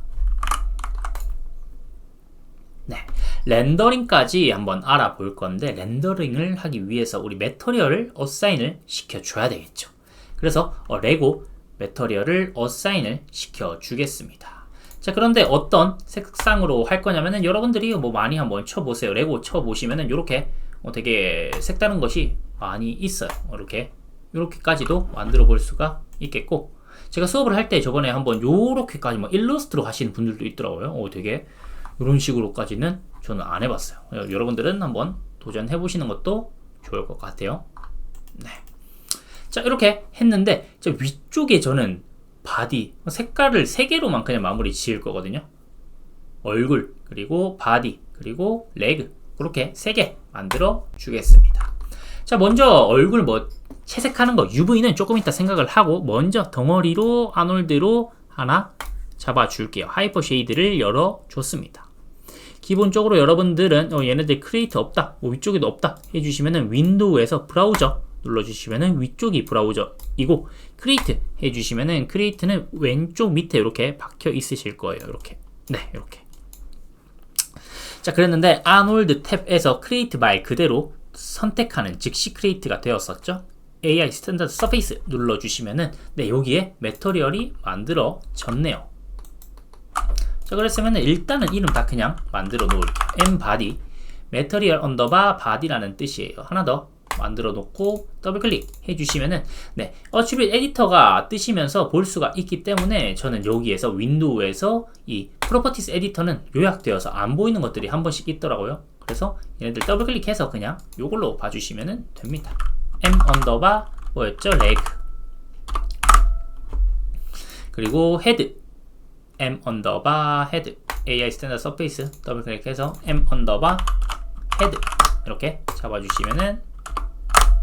네, 렌더링까지 한번 알아볼 건데 렌더링을 하기 위해서 우리 매터리얼을 어사인을 시켜줘야 되겠죠. 그래서 레고 매터리얼을 어사인을 시켜주겠습니다. 자, 그런데 어떤 색상으로 할 거냐면은 여러분들이 뭐 많이 한번 쳐보세요. 레고 쳐보시면은 이렇게 되게 색다른 것이 많이 있어요. 이렇게까지도 만들어 볼 수가 있겠고 제가 수업을 할 때 저번에 한번 요렇게까지 뭐 일러스트로 하시는 분들도 있더라고요. 되게 이런 식으로까지는 저는 안 해봤어요. 여러분들은 한번 도전해 보시는 것도 좋을 것 같아요. 네. 자, 이렇게 했는데 위쪽에 저는 바디 색깔을 3개로만 그냥 마무리 지을 거거든요. 얼굴 그리고 바디 그리고 레그 그렇게 3개 만들어 주겠습니다. 자, 먼저 얼굴 채색하는 거 UV는 조금 이따 생각을 하고 먼저 덩어리로 아놀드로 하나 잡아 줄게요. 하이퍼 쉐이드를 열어 줬습니다. 기본적으로 여러분들은 얘네들 크리에이터 없다 위쪽에도 없다 해주시면은 윈도우에서 브라우저 눌러주시면은 위쪽이 브라우저이고 크리에이트 해주시면은 크리에이트는 왼쪽 밑에 이렇게 박혀 있으실 거예요. 이렇게 이렇게. 자, 그랬는데 아놀드 탭에서 크리에이트 말 그대로 선택하는 즉시 크리에이트가 되었었죠. AI 스탠다드 서페이스 눌러주시면은 여기에 매터리얼이 만들어졌네요. 자, 그랬으면 일단은 이름 다 그냥 만들어 놓을게요. embody material 언더바 body라는 뜻이에요. 하나 더 만들어 놓고 더블 클릭 해주시면은 어트리뷰트 에디터가 뜨시면서 볼 수가 있기 때문에 저는 여기에서 윈도우에서 이 프로퍼티스 에디터는 요약되어서 안 보이는 것들이 한 번씩 있더라고요. 그래서 얘네들 더블 클릭해서 그냥 요걸로 봐주시면 됩니다. m 언더바 뭐였죠? 레그 그리고 헤드 m 언더바 헤드 AI 스탠다드 서페이스 더블 클릭해서 m 언더바 헤드 이렇게 잡아주시면은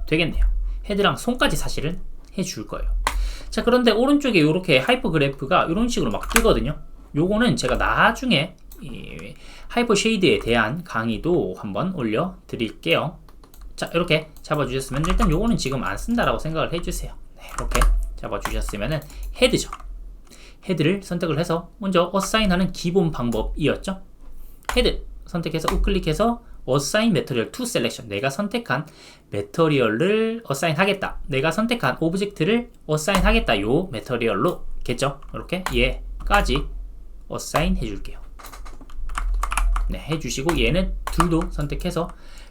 되겠네요. 헤드랑 손까지 사실은 해줄 거예요. 자, 그런데 오른쪽에 이렇게 하이퍼 그래프가 이런 식으로 막 뜨거든요. 요거는 제가 나중에 이 하이퍼 쉐이드에 대한 강의도 한번 올려 드릴게요. 자, 이렇게 잡아주셨으면 일단 요거는 지금 안 쓴다라고 생각을 해주세요. 네, 이렇게 잡아주셨으면은 헤드죠. 헤드를 선택을 해서 먼저 어사인하는 기본 방법이었죠. 헤드 선택해서 우클릭해서 어사인 매터리얼 투 셀렉션, 내가 선택한 매터리얼을 어사인 하겠다, 내가 선택한 오브젝트를 어사인 하겠다, 요 매터리얼로 겠죠. 이렇게 얘까지 어사인 해줄게요. 네, 해주시고 얘는 둘도 선택해서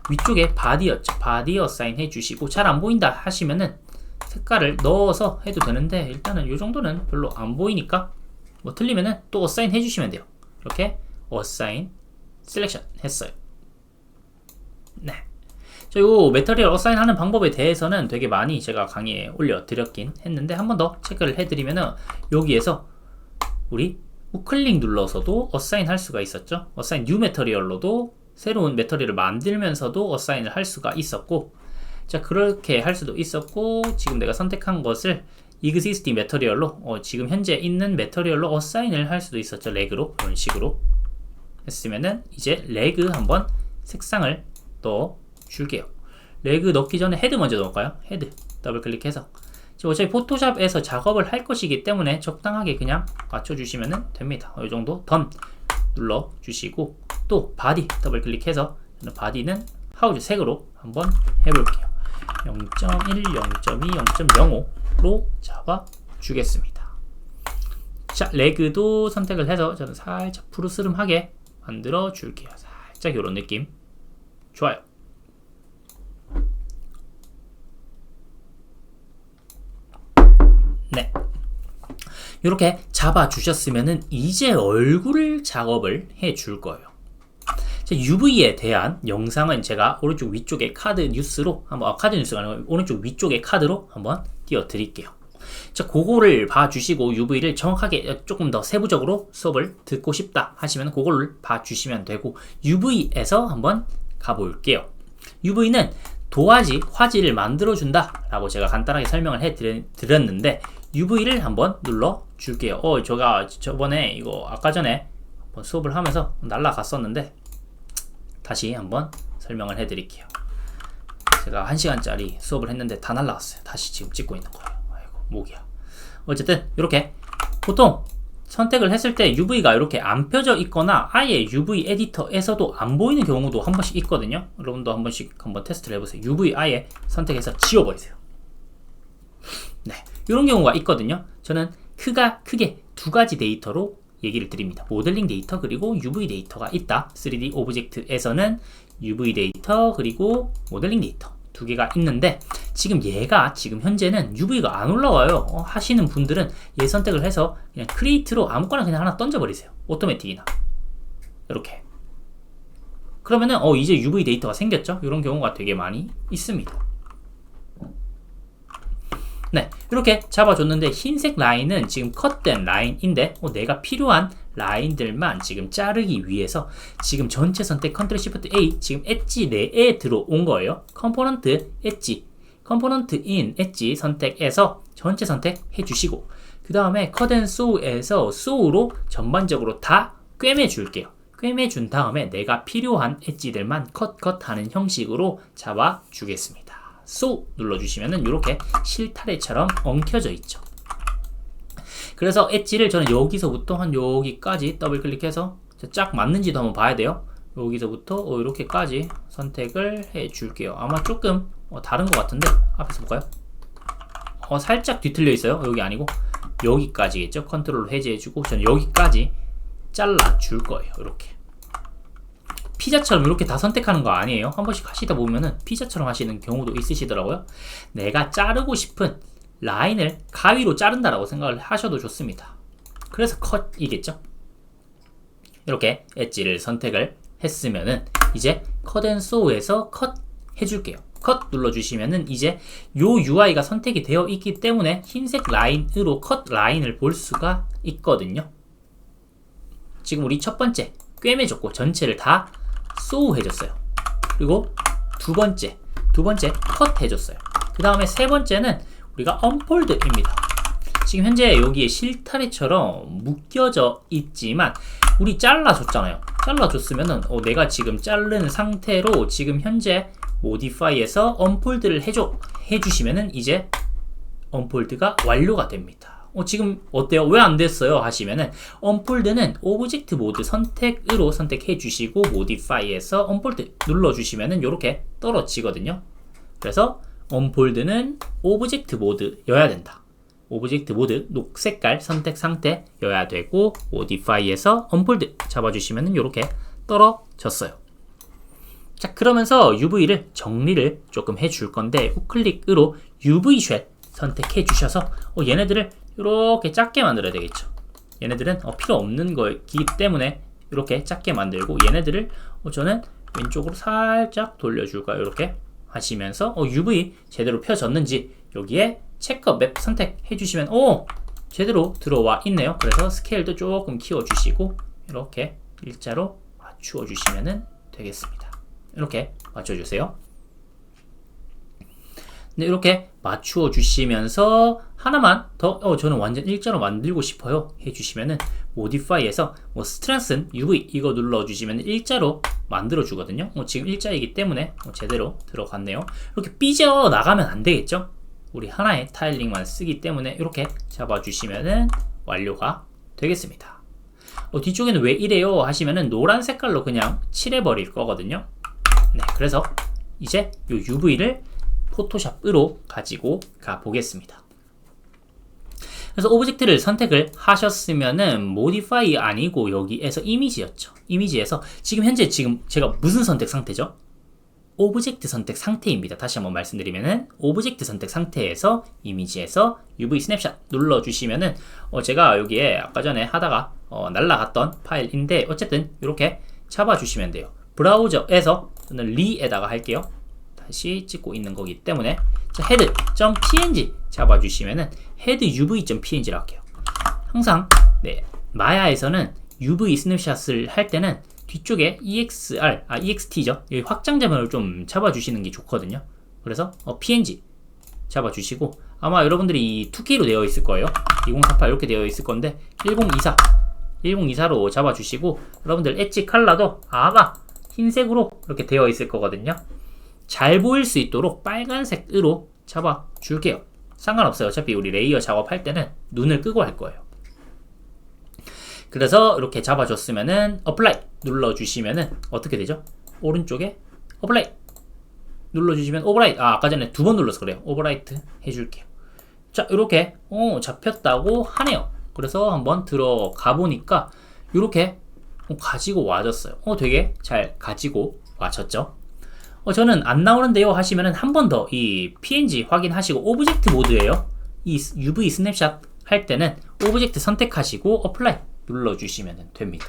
위쪽에 바디였죠. 바디 어사인 해주시고, 잘 안 보인다 하시면은 색깔을 넣어서 해도 되는데 일단은 요 정도는 별로 안 보이니까 뭐 틀리면은 또 어사인 해주시면 돼요. 이렇게 어사인 셀렉션 했어요. 네. 자, 요 매터리얼 어사인 하는 방법에 대해서는 되게 많이 제가 강의에 올려드렸긴 했는데 한 번 더 체크를 해드리면은 여기에서 우리 우클릭 눌러서도 어사인 할 수가 있었죠. 어사인 뉴 매터리얼로도 새로운 매터리얼을 만들면서도 어사인을 할 수가 있었고, 자, 그렇게 할 수도 있었고, 지금 내가 선택한 것을 existing 매터리얼로 지금 현재 있는 매터리얼로 어사인을 할 수도 있었죠. 레그로 이런 식으로 했으면은 이제 레그 한번 색상을 넣어 줄게요. 레그 넣기 전에 헤드 먼저 넣을까요? 헤드 더블 클릭해서, 지금 어차피 포토샵에서 작업을 할 것이기 때문에 적당하게 그냥 맞춰주시면 됩니다. 이 정도 던 눌러 주시고, 또 바디 더블 클릭해서 바디는 하우즈 색으로 한번 해볼게요. 0.1, 0.2, 0.05로 잡아 주겠습니다. 자, 레그도 선택을 해서 저는 살짝 푸르스름하게 만들어 줄게요. 살짝 이런 느낌. 좋아요. 네, 이렇게 잡아 주셨으면은 이제 얼굴 작업을 해 줄 거예요. UV에 대한 영상은 제가 오른쪽 위쪽에 카드 뉴스로 한번, 카드 뉴스가 아니고 오른쪽 위쪽에 카드로 한번 띄워 드릴게요. 자, 그거를 봐주시고 UV를 정확하게 조금 더 세부적으로 수업을 듣고 싶다 하시면 그거를 봐주시면 되고, UV에서 한번 가볼게요. UV는 도화지, 화질을 만들어준다 라고 제가 간단하게 설명을 해드렸는데 UV를 한번 눌러 줄게요. 제가 저번에 이거 아까 전에 한번 수업을 하면서 날라갔었는데 다시 한번 설명을 해드릴게요. 제가 1시간짜리 수업을 했는데 다 날라갔어요. 다시 지금 찍고 있는 거예요. 아이고, 목이야. 어쨌든 이렇게 보통 선택을 했을 때 UV가 이렇게 안 펴져 있거나 아예 UV 에디터에서도 안 보이는 경우도 한 번씩 있거든요. 여러분도 한 번씩 한번 테스트를 해보세요. UV 아예 선택해서 지워버리세요. 네, 이런 경우가 있거든요. 저는 크게 두 가지 데이터로 얘기를 드립니다. 모델링 데이터 그리고 UV 데이터가 있다. 3D 오브젝트에서는 UV 데이터 그리고 모델링 데이터 두 개가 있는데, 지금 얘가 지금 현재는 UV가 안 올라와요 하시는 분들은 얘 선택을 해서 그냥 크리에이트로 아무거나 그냥 하나 던져버리세요. 오토매틱이나 이렇게. 그러면은 이제 UV 데이터가 생겼죠. 이런 경우가 되게 많이 있습니다. 네, 이렇게 잡아줬는데 흰색 라인은 지금 컷된 라인인데 내가 필요한 라인들만 지금 자르기 위해서 지금 전체 선택 컨트롤 시프트 A, 지금 엣지 내에 들어온 거예요. 컴포넌트 엣지, 컴포넌트 인 엣지 선택해서 전체 선택해 주시고, 그 다음에 컷 앤 소우에서 소우로 전반적으로 다 꿰매 줄게요. 꿰매 준 다음에 내가 필요한 엣지들만 컷 하는 형식으로 잡아 주겠습니다. 소 눌러주시면은 이렇게 실타래처럼 엉켜져 있죠. 그래서 엣지를 저는 여기서부터 한 여기까지 더블 클릭해서 쫙 맞는지도 한번 봐야 돼요. 여기서부터 이렇게까지 선택을 해 줄게요. 아마 조금 다른 것 같은데 앞에서 볼까요? 살짝 뒤틀려 있어요. 여기 아니고 여기까지겠죠. 컨트롤로 해제해주고 저는 여기까지 잘라 줄 거예요. 이렇게 피자처럼 이렇게 다 선택하는 거 아니에요. 한 번씩 하시다 보면은 피자처럼 하시는 경우도 있으시더라고요. 내가 자르고 싶은 라인을 가위로 자른다라고 생각을 하셔도 좋습니다. 그래서 컷이겠죠. 이렇게 엣지를 선택을 했으면은 이제 컷 앤 소우에서 컷 해줄게요. 컷 눌러주시면은 이제 요 UI가 선택이 되어 있기 때문에 흰색 라인으로 컷 라인을 볼 수가 있거든요. 지금 우리 첫 번째 꿰매줬고 전체를 다 소우 해줬어요. 그리고 두 번째 컷 해줬어요. 그 다음에 세 번째는 우리가 언폴드입니다. 지금 현재 여기에 실타래처럼 묶여져 있지만 우리 잘라줬잖아요. 잘라줬으면은 내가 지금 자른 상태로 지금 현재 모디파이에서 언폴드를 해주시면은 이제 언폴드가 완료가 됩니다. 지금 어때요? 왜 안 됐어요? 하시면은 언폴드는 오브젝트 모드 선택으로 선택해 주시고 모디파이에서 언폴드 눌러주시면은 이렇게 떨어지거든요. 그래서 언폴드는 오브젝트 모드여야 된다. 오브젝트 모드 녹색깔 선택 상태여야 되고 모디파이에서 언폴드 잡아주시면 이렇게 떨어졌어요. 자, 그러면서 UV를 정리를 조금 해줄 건데 우클릭으로 UV 쉘 선택해 주셔서 얘네들을 이렇게 작게 만들어야 되겠죠. 얘네들은 필요 없는 거기 때문에 이렇게 작게 만들고 얘네들을 저는 왼쪽으로 살짝 돌려줄까요? 이렇게 하시면서 UV 제대로 펴졌는지 여기에 체크 맵 선택해 주시면 제대로 들어와 있네요. 그래서 스케일도 조금 키워주시고 이렇게 일자로 맞추어 주시면 되겠습니다. 이렇게 맞춰주세요. 네, 이렇게 맞추어 주시면서 하나만 더 저는 완전 일자로 만들고 싶어요 해주시면은 모디파이에서 스트렝슨 UV 이거 눌러주시면 일자로 만들어 주거든요. 지금 일자이기 때문에 제대로 들어갔네요. 이렇게 삐져 나가면 안 되겠죠. 우리 하나의 타일링만 쓰기 때문에 이렇게 잡아주시면은 완료가 되겠습니다. 뒤쪽에는 왜 이래요 하시면은 노란 색깔로 그냥 칠해버릴 거거든요. 네, 그래서 이제 이 UV를 포토샵으로 가지고 가 보겠습니다. 그래서 오브젝트를 선택을 하셨으면은 모디파이 아니고 여기에서 이미지였죠. 이미지에서 지금 현재 제가 무슨 선택 상태죠? 오브젝트 선택 상태입니다. 다시 한번 말씀드리면은 오브젝트 선택 상태에서 이미지에서 UV 스냅샷 눌러주시면은 제가 여기에 아까 전에 하다가 날라갔던 파일인데 어쨌든 이렇게 잡아주시면 돼요. 브라우저에서 저는 리에다가 할게요. 다시 찍고 있는 거기 때문에 자, head.png 잡아주시면은 head.uv.png를 할게요. 항상 네, 마야에서는 UV 스냅샷을 할 때는 뒤쪽에 EXT죠. 여기 확장자면을 좀 잡아주시는 게 좋거든요. 그래서 PNG 잡아주시고 아마 여러분들이 이 2K로 되어 있을 거예요. 2048 이렇게 되어 있을 건데 1024로 잡아주시고 여러분들 엣지 컬러도 아마 흰색으로 이렇게 되어 있을 거거든요. 잘 보일 수 있도록 빨간색으로 잡아줄게요. 상관없어요. 어차피 우리 레이어 작업할 때는 눈을 끄고 할 거예요. 그래서 이렇게 잡아줬으면은 apply 눌러주시면은 어떻게 되죠? 오른쪽에 apply 눌러주시면 override 아까 전에 2번 눌러서 그래요. override 해줄게요. 자, 이렇게 잡혔다고 하네요. 그래서 한번 들어가 보니까 이렇게 가지고 와졌어요. 되게 잘 가지고 와졌죠. 저는 안 나오는데요 하시면은 한 번 더 이 PNG 확인하시고 오브젝트 모드예요. 이 UV 스냅샷 할 때는 오브젝트 선택하시고 apply 눌러주시면 됩니다.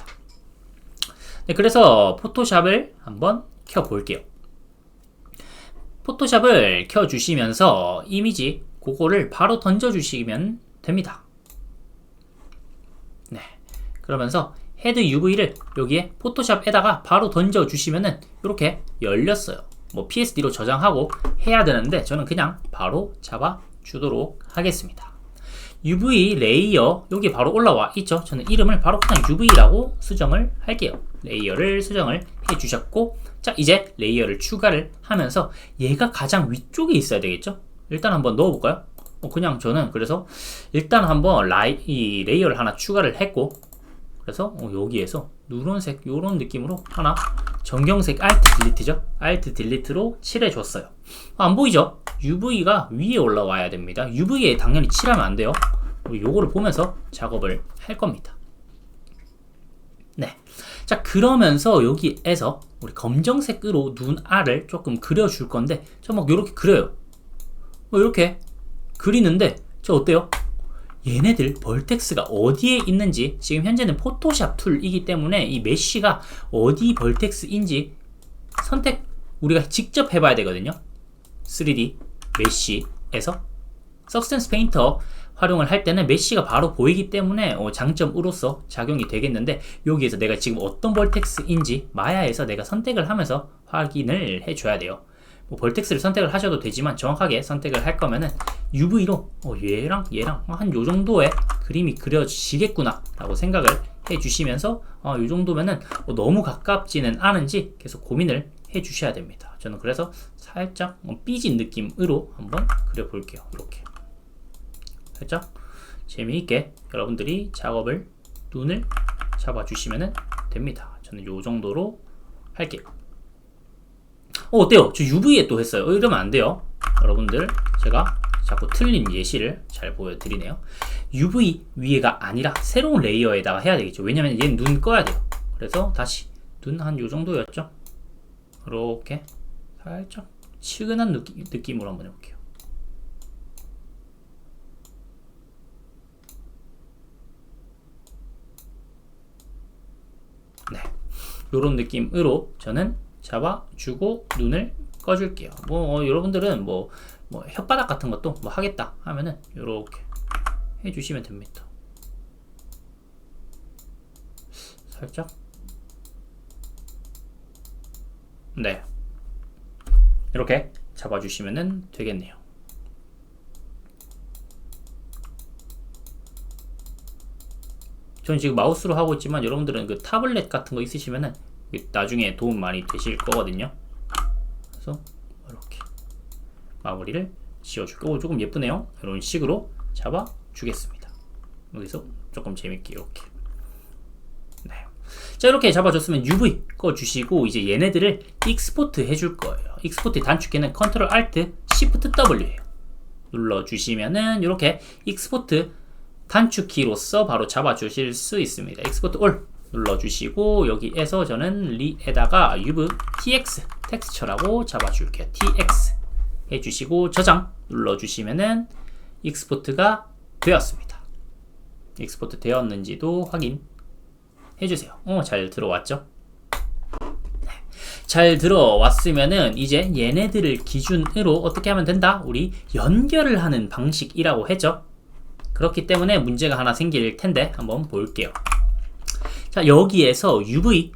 네, 그래서 포토샵을 한번 켜 볼게요. 포토샵을 켜 주시면서 이미지 그거를 바로 던져 주시면 됩니다. 네, 그러면서 헤드 UV를 여기에 포토샵에다가 바로 던져 주시면은 이렇게 열렸어요. 뭐 PSD로 저장하고 해야 되는데 저는 그냥 바로 잡아 주도록 하겠습니다. UV 레이어 여기 바로 올라와 있죠. 저는 이름을 바로 그냥 UV라고 수정을 할게요. 레이어를 수정을 해 주셨고 자, 이제 레이어를 추가를 하면서 얘가 가장 위쪽에 있어야 되겠죠. 일단 한번 넣어 볼까요? 그냥 저는 그래서 일단 한번 이 레이어를 하나 추가를 했고 그래서 여기에서 누런색 요런 느낌으로 하나 정경색 Alt 딜리트죠. Alt 딜리트로 칠해줬어요. 안 보이죠? UV가 위에 올라와야 됩니다. UV에 당연히 칠하면 안 돼요. 우리 요거를 보면서 작업을 할 겁니다. 네. 자, 그러면서 여기에서 우리 검정색으로 눈알을 조금 그려줄 건데 저 막 요렇게 그려요. 이렇게 그리는데 저 어때요? 얘네들 벌텍스가 어디에 있는지 지금 현재는 포토샵 툴이기 때문에 이 메쉬가 어디 벌텍스인지 선택 우리가 직접 해봐야 되거든요. 3D 메쉬에서 서브스턴스 페인터 활용을 할 때는 메쉬가 바로 보이기 때문에 장점으로서 작용이 되겠는데 여기에서 내가 지금 어떤 벌텍스인지 마야에서 내가 선택을 하면서 확인을 해줘야 돼요. 뭐 벌텍스를 선택을 하셔도 되지만 정확하게 선택을 할 거면은 UV로 얘랑 한 요 정도의 그림이 그려지겠구나 라고 생각을 해 주시면서 요 정도면은 너무 가깝지는 않은지 계속 고민을 해 주셔야 됩니다. 저는 그래서 살짝 삐진 느낌으로 한번 그려 볼게요. 이렇게 살짝 재미있게 여러분들이 작업을 눈을 잡아 주시면 됩니다. 저는 요 정도로 할게요. 어때요? 저 UV에 또 했어요. 이러면 안 돼요. 여러분들 제가 자꾸 틀린 예시를 잘 보여드리네요. UV 위에가 아니라 새로운 레이어에다가 해야 되겠죠. 왜냐면 얘는 눈 꺼야 돼요. 그래서 다시 눈 한 요 정도였죠. 이렇게 살짝 치근한 느낌으로 한번 해볼게요. 네, 요런 느낌으로 저는 잡아주고 눈을 꺼줄게요. 여러분들은 뭐 혓바닥 같은 것도 뭐 하겠다 하면은 요렇게 해주시면 됩니다. 살짝. 네, 이렇게 잡아주시면 되겠네요. 저는 지금 마우스로 하고 있지만 여러분들은 그 타블렛 같은 거 있으시면은 나중에 도움 많이 되실 거거든요. 그래서 이렇게 마무리를 지어줄게요. 조금 예쁘네요. 이런 식으로 잡아주겠습니다. 여기서 조금 재밌게 이렇게. 네. 자, 이렇게 잡아줬으면 UV 꺼주시고 이제 얘네들을 익스포트 해줄 거예요. 익스포트 단축키는 Ctrl Alt Shift W예요. 눌러주시면은 이렇게 익스포트 단축키로서 바로 잡아주실 수 있습니다. 익스포트 올 눌러주시고 여기에서 저는 리에다가 UV TX 텍스처라고 잡아줄게요. TX 해주시고 저장 눌러주시면은 익스포트가 되었습니다. 익스포트 되었는지도 확인해주세요. 잘 들어왔죠? 네. 잘 들어왔으면은 이제 얘네들을 기준으로 어떻게 하면 된다? 우리 연결을 하는 방식이라고 했죠? 그렇기 때문에 문제가 하나 생길 텐데 한번 볼게요. 자, 여기에서 UV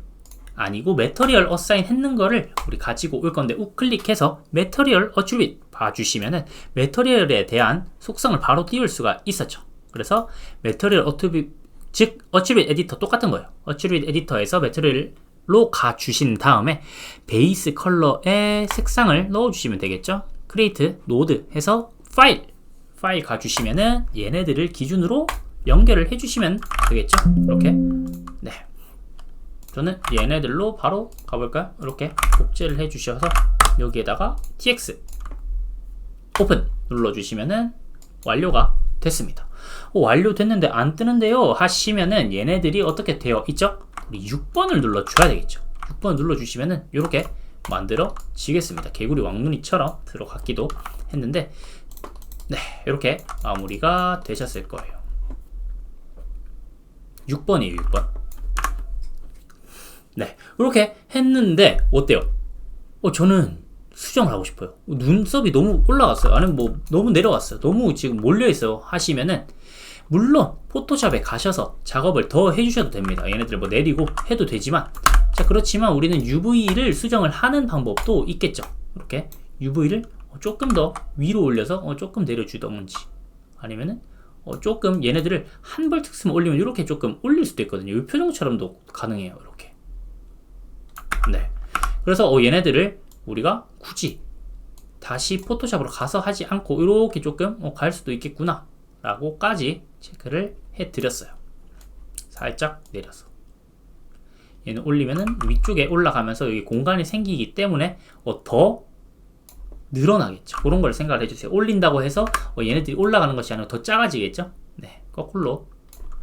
아니고 메터리얼 어사인 했는 거를 우리 가지고 올 건데 우클릭해서 메터리얼 어트리뷰트 봐주시면은 메터리얼에 대한 속성을 바로 띄울 수가 있었죠. 그래서 메터리얼 어트리뷰트, 즉 어트리뷰트 에디터 똑같은 거예요. 어트리뷰트 에디터에서 메터리얼로 가주신 다음에 베이스 컬러에 색상을 넣어주시면 되겠죠. 크리에이트 노드 해서 파일 가주시면은 얘네들을 기준으로 연결을 해주시면 되겠죠. 이렇게. 네. 저는 얘네들로 바로 가볼까요? 이렇게 복제를 해주셔서 여기에다가 TX 오픈 눌러주시면은 완료가 됐습니다. 완료됐는데 안 뜨는데요 하시면은 얘네들이 어떻게 되어 있죠? 우리 6번을 눌러줘야 되겠죠. 6번 눌러주시면은 이렇게 만들어지겠습니다. 개구리 왕눈이처럼 들어갔기도 했는데 네, 이렇게 마무리가 되셨을 거예요. 6번이에요, 6번. 네, 이렇게 했는데 어때요? 저는 수정을 하고 싶어요. 눈썹이 너무 올라갔어요. 아니면 뭐 너무 내려갔어요. 너무 지금 몰려있어요 하시면은 물론 포토샵에 가셔서 작업을 더 해주셔도 됩니다. 얘네들 뭐 내리고 해도 되지만 자, 그렇지만 우리는 UV를 수정을 하는 방법도 있겠죠. 이렇게 UV를 조금 더 위로 올려서 조금 내려주던지 아니면은 조금 얘네들을 한 벌텍스만 올리면 이렇게 조금 올릴 수도 있거든요. 이 표정처럼도 가능해요. 이렇게. 네. 그래서 얘네들을 우리가 굳이 다시 포토샵으로 가서 하지 않고 이렇게 조금 갈 수도 있겠구나 라고까지 체크를 해드렸어요. 살짝 내려서 얘는 올리면은 위쪽에 올라가면서 여기 공간이 생기기 때문에 더 늘어나겠죠. 그런 걸 생각을 해주세요. 올린다고 해서 얘네들이 올라가는 것이 아니라 더 작아지겠죠. 네, 거꾸로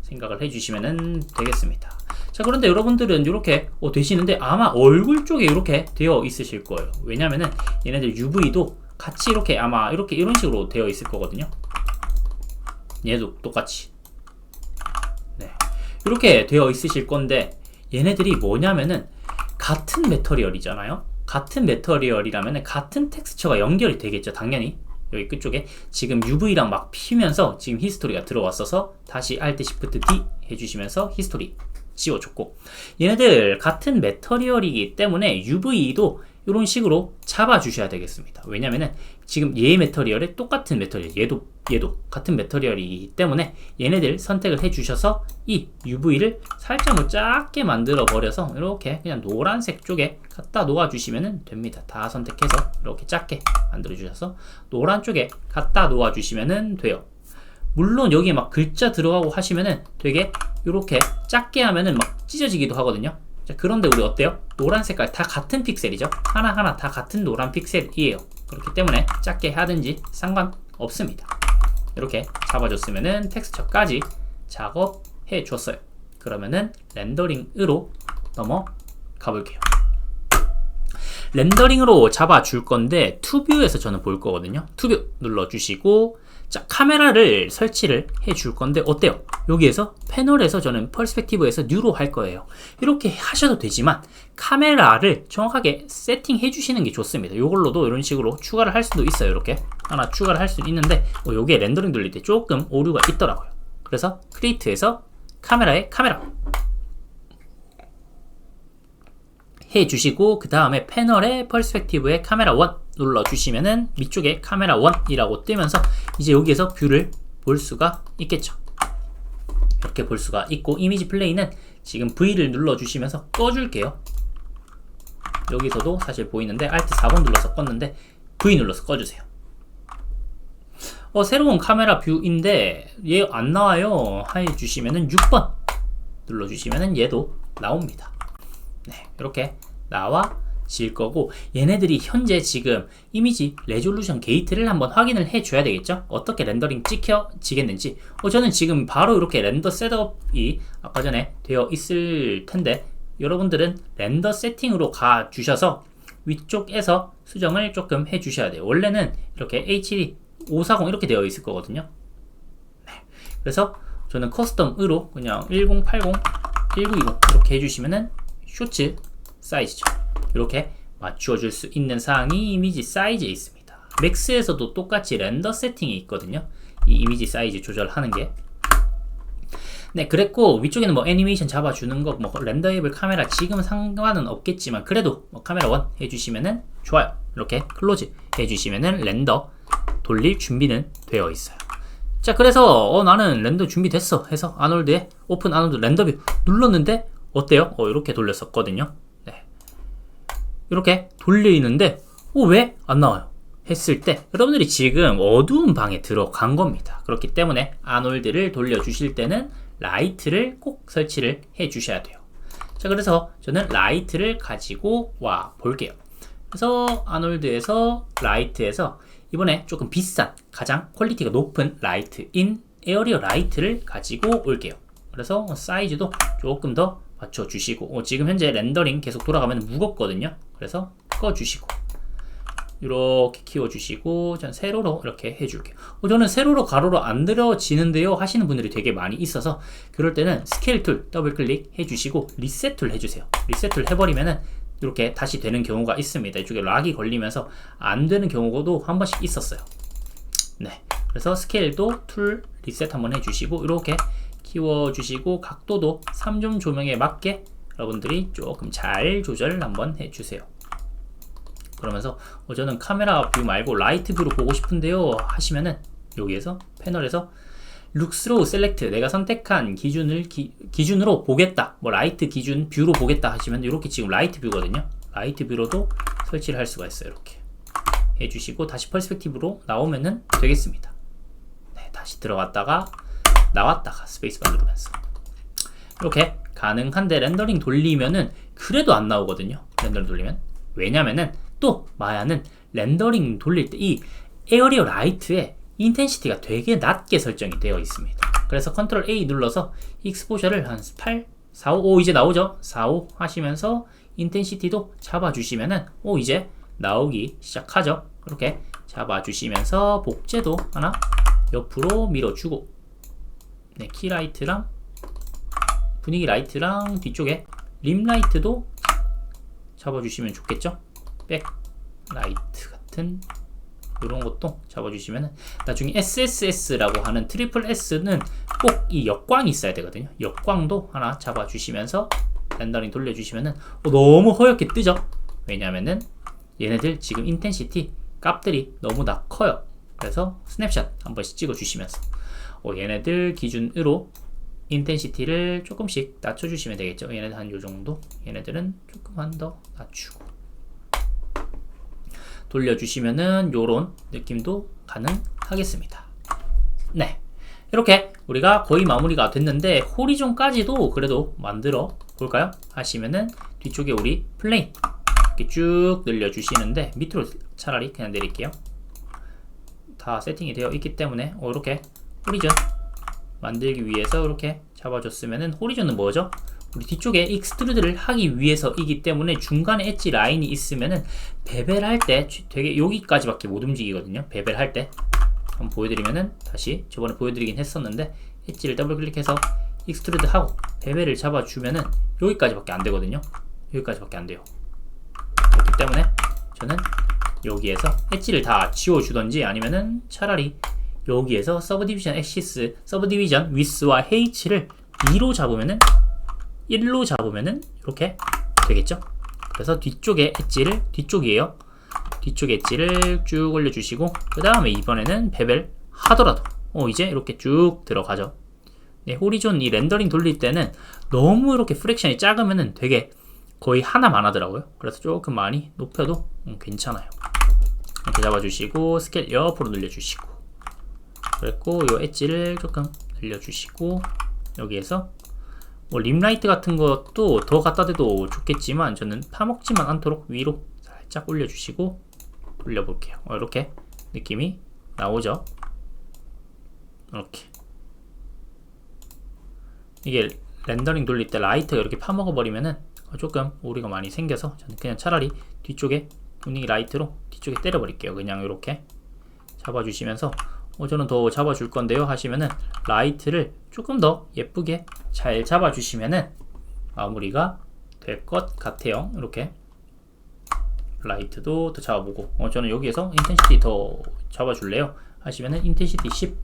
생각을 해주시면 되겠습니다. 자, 그런데 여러분들은 이렇게 되시는데 아마 얼굴 쪽에 이렇게 되어 있으실 거예요. 왜냐면은 얘네들 UV도 같이 이렇게 아마 이렇게 이런 식으로 되어 있을 거거든요. 얘도 똑같이. 네, 이렇게 되어 있으실 건데 얘네들이 뭐냐면은 같은 메터리얼이잖아요. 같은 메터리얼이라면 같은 텍스처가 연결이 되겠죠. 당연히 여기 끝쪽에 지금 UV랑 막 피면서 지금 히스토리가 들어왔어서 다시 Alt Shift D 해주시면서 히스토리 지워줬고 얘네들 같은 메터리얼이기 때문에 UV도 이런 식으로 잡아 주셔야 되겠습니다. 왜냐면은 지금 얘 매터리얼에 똑같은 매터리얼, 얘도 같은 매터리얼이기 때문에 얘네들 선택을 해 주셔서 이 UV를 살짝 뭐 작게 만들어 버려서 이렇게 그냥 노란색 쪽에 갖다 놓아 주시면 됩니다. 다 선택해서 이렇게 작게 만들어 주셔서 노란 쪽에 갖다 놓아 주시면 돼요. 물론 여기에 막 글자 들어가고 하시면은 되게 이렇게 작게 하면은 막 찢어지기도 하거든요. 자, 그런데 우리 어때요? 노란 색깔 다 같은 픽셀이죠? 하나하나 다 같은 노란 픽셀이에요. 그렇기 때문에 작게 하든지 상관없습니다. 이렇게 잡아줬으면은 텍스처까지 작업해 줬어요. 그러면은 렌더링으로 넘어가 볼게요. 렌더링으로 잡아줄 건데 투뷰에서 저는 볼 거거든요. 투뷰 눌러주시고 자, 카메라를 설치를 해줄 건데 어때요? 여기에서 패널에서 저는 퍼스펙티브에서 뉴로 할 거예요. 이렇게 하셔도 되지만 카메라를 정확하게 세팅해 주시는 게 좋습니다. 이걸로도 이런 식으로 추가를 할 수도 있어요. 이렇게 하나 추가를 할 수 있는데 요게 렌더링 돌릴 때 조금 오류가 있더라고요. 그래서 크리에이트에서 카메라에 카메라 해주시고 그 다음에 패널에 퍼스펙티브에 카메라 1 눌러주시면은 위쪽에 카메라 1이라고 뜨면서 이제 여기에서 뷰를 볼 수가 있겠죠. 이렇게 볼 수가 있고 이미지 플레이는 지금 V를 눌러주시면서 꺼줄게요. 여기서도 사실 보이는데 Alt 4번 눌러서 껐는데 V 눌러서 꺼주세요. 새로운 카메라 뷰인데 얘 안 나와요 해주시면은 6번 눌러주시면은 얘도 나옵니다. 네, 이렇게 나와질 거고 얘네들이 현재 지금 이미지 레졸루션 게이트를 한번 확인을 해줘야 되겠죠. 어떻게 렌더링 찍혀지겠는지. 저는 지금 바로 이렇게 렌더 셋업이 아까 전에 되어 있을 텐데 여러분들은 렌더 세팅으로 가 주셔서 위쪽에서 수정을 조금 해 주셔야 돼요. 원래는 이렇게 HD 540 이렇게 되어 있을 거거든요. 네, 그래서 저는 커스텀으로 그냥 1080, 1920 이렇게 해주시면은 쇼츠 사이즈죠. 이렇게 맞추어 줄 수 있는 사항이 이미지 사이즈에 있습니다. 맥스에서도 똑같이 렌더 세팅이 있거든요. 이 이미지 사이즈 조절하는 게. 네, 그랬고 위쪽에는 뭐 애니메이션 잡아주는 거, 뭐 렌더에이블 카메라 지금은 상관은 없겠지만 그래도 뭐 카메라 1 해주시면은 좋아요. 이렇게 클로즈 해주시면은 렌더 돌릴 준비는 되어 있어요. 자, 그래서 나는 렌더 준비됐어 해서 아놀드에 오픈 아놀드 렌더뷰 눌렀는데 어때요? 이렇게 돌렸었거든요. 네. 이렇게 돌리는데 왜 안 나와요? 했을 때 여러분들이 지금 어두운 방에 들어간 겁니다. 그렇기 때문에 아놀드를 돌려주실 때는 라이트를 꼭 설치를 해 주셔야 돼요. 자, 그래서 저는 라이트를 가지고 와 볼게요. 그래서 아놀드에서 라이트에서 이번에 조금 비싼 가장 퀄리티가 높은 라이트인 에어리어 라이트를 가지고 올게요. 그래서 사이즈도 조금 더 맞춰주시고 지금 현재 렌더링 계속 돌아가면 무겁거든요. 그래서 꺼주시고 이렇게 키워주시고 전 세로로 이렇게 해줄게요. 저는 세로로 가로로 안 들어지는데요 하시는 분들이 되게 많이 있어서 그럴 때는 스케일 툴 더블 클릭 해주시고 리셋 툴 해주세요. 리셋 툴 해버리면은 이렇게 다시 되는 경우가 있습니다. 이쪽에 락이 걸리면서 안 되는 경우도 한 번씩 있었어요. 네, 그래서 스케일도 툴 리셋 한번 해주시고 이렇게 키워주시고 각도도 3점 조명에 맞게 여러분들이 조금 잘 조절 한번 해주세요. 그러면서 저는 카메라 뷰 말고 라이트 뷰로 보고 싶은데요 하시면은 여기에서 패널에서 룩스로우 셀렉트 내가 선택한 기준으로 보겠다, 뭐 라이트 기준 뷰로 보겠다 하시면 이렇게 지금 라이트 뷰거든요. 라이트 뷰로도 설치를 할 수가 있어요. 이렇게 해주시고 다시 퍼스펙티브로 나오면은 되겠습니다. 네, 다시 들어갔다가 나왔다가 스페이스바 누르면서 이렇게 가능한데 렌더링 돌리면은 그래도 안 나오거든요. 렌더링 돌리면. 왜냐면은 또 마야는 렌더링 돌릴 때 이 에어리어 라이트의 인텐시티가 되게 낮게 설정이 되어 있습니다. 그래서 컨트롤 A 눌러서 익스포저를 한 8, 4, 5 이제 나오죠. 4, 5 하시면서 인텐시티도 잡아주시면은 이제 나오기 시작하죠. 이렇게 잡아주시면서 복제도 하나 옆으로 밀어주고 네, 키라이트랑 분위기 라이트랑 뒤쪽에 림 라이트도 잡아주시면 좋겠죠. 백 라이트 같은 이런 것도 잡아주시면 나중에 SSS라고 하는 트리플 S는 꼭 이 역광이 있어야 되거든요. 역광도 하나 잡아주시면서 렌더링 돌려주시면 너무 허옇게 뜨죠. 왜냐면은 얘네들 지금 인텐시티 값들이 너무나 커요. 그래서 스냅샷 한 번씩 찍어 주시면서 얘네들 기준으로 인텐시티를 조금씩 낮춰주시면 되겠죠. 얘네들 한 요정도, 얘네들은 조금만 더 낮추고 돌려주시면은 요런 느낌도 가능하겠습니다. 네, 이렇게 우리가 거의 마무리가 됐는데 호리존까지도 그래도 만들어 볼까요? 하시면은 뒤쪽에 우리 플레인 이렇게 쭉 늘려주시는데 밑으로 차라리 그냥 내릴게요. 다 세팅이 되어 있기 때문에 이렇게 호리존 만들기 위해서 이렇게 잡아줬으면은, 호리존은 뭐죠? 우리 뒤쪽에 익스트루드를 하기 위해서이기 때문에 중간에 엣지 라인이 있으면은 베벨할 때 되게 여기까지밖에 못 움직이거든요. 베벨할 때 한번 보여드리면은, 다시 저번에 보여드리긴 했었는데 엣지를 더블 클릭해서 익스트루드 하고 베벨을 잡아주면은 여기까지밖에 안 되거든요. 여기까지밖에 안 돼요. 그렇기 때문에 저는 여기에서 엣지를 다 지워주던지 아니면은 차라리 여기에서 서브디비전 액시스, 서브디비전 위스와 H를 2로 잡으면은 1로 잡으면은 이렇게 되겠죠. 그래서 뒤쪽에 엣지를, 뒤쪽이에요. 뒤쪽 엣지를 쭉 올려주시고 그 다음에 이번에는 베벨 하더라도 이제 이렇게 쭉 들어가죠. 네, 호리존 이 렌더링 돌릴 때는 너무 이렇게 프랙션이 작으면은 되게 거의 하나만 하더라고요. 그래서 조금 많이 높여도 괜찮아요. 이렇게 잡아주시고 스케일 옆으로 늘려주시고, 그랬고 요 엣지를 조금 늘려주시고, 여기에서 뭐 림라이트 같은 것도 더 갖다 대도 좋겠지만 저는 파먹지만 않도록 위로 살짝 올려주시고 돌려볼게요. 이렇게 느낌이 나오죠. 이렇게 이게 렌더링 돌릴 때 라이트가 이렇게 파먹어 버리면은 조금 오류가 많이 생겨서 저는 그냥 차라리 뒤쪽에 분위기 라이트로 뒤쪽에 때려 버릴게요. 그냥 이렇게 잡아주시면서 저는 더 잡아줄 건데요 하시면은 라이트를 조금 더 예쁘게 잘 잡아주시면은 마무리가 될 것 같아요. 이렇게 라이트도 더 잡아보고 저는 여기에서 인텐시티 더 잡아줄래요 하시면은 인텐시티 10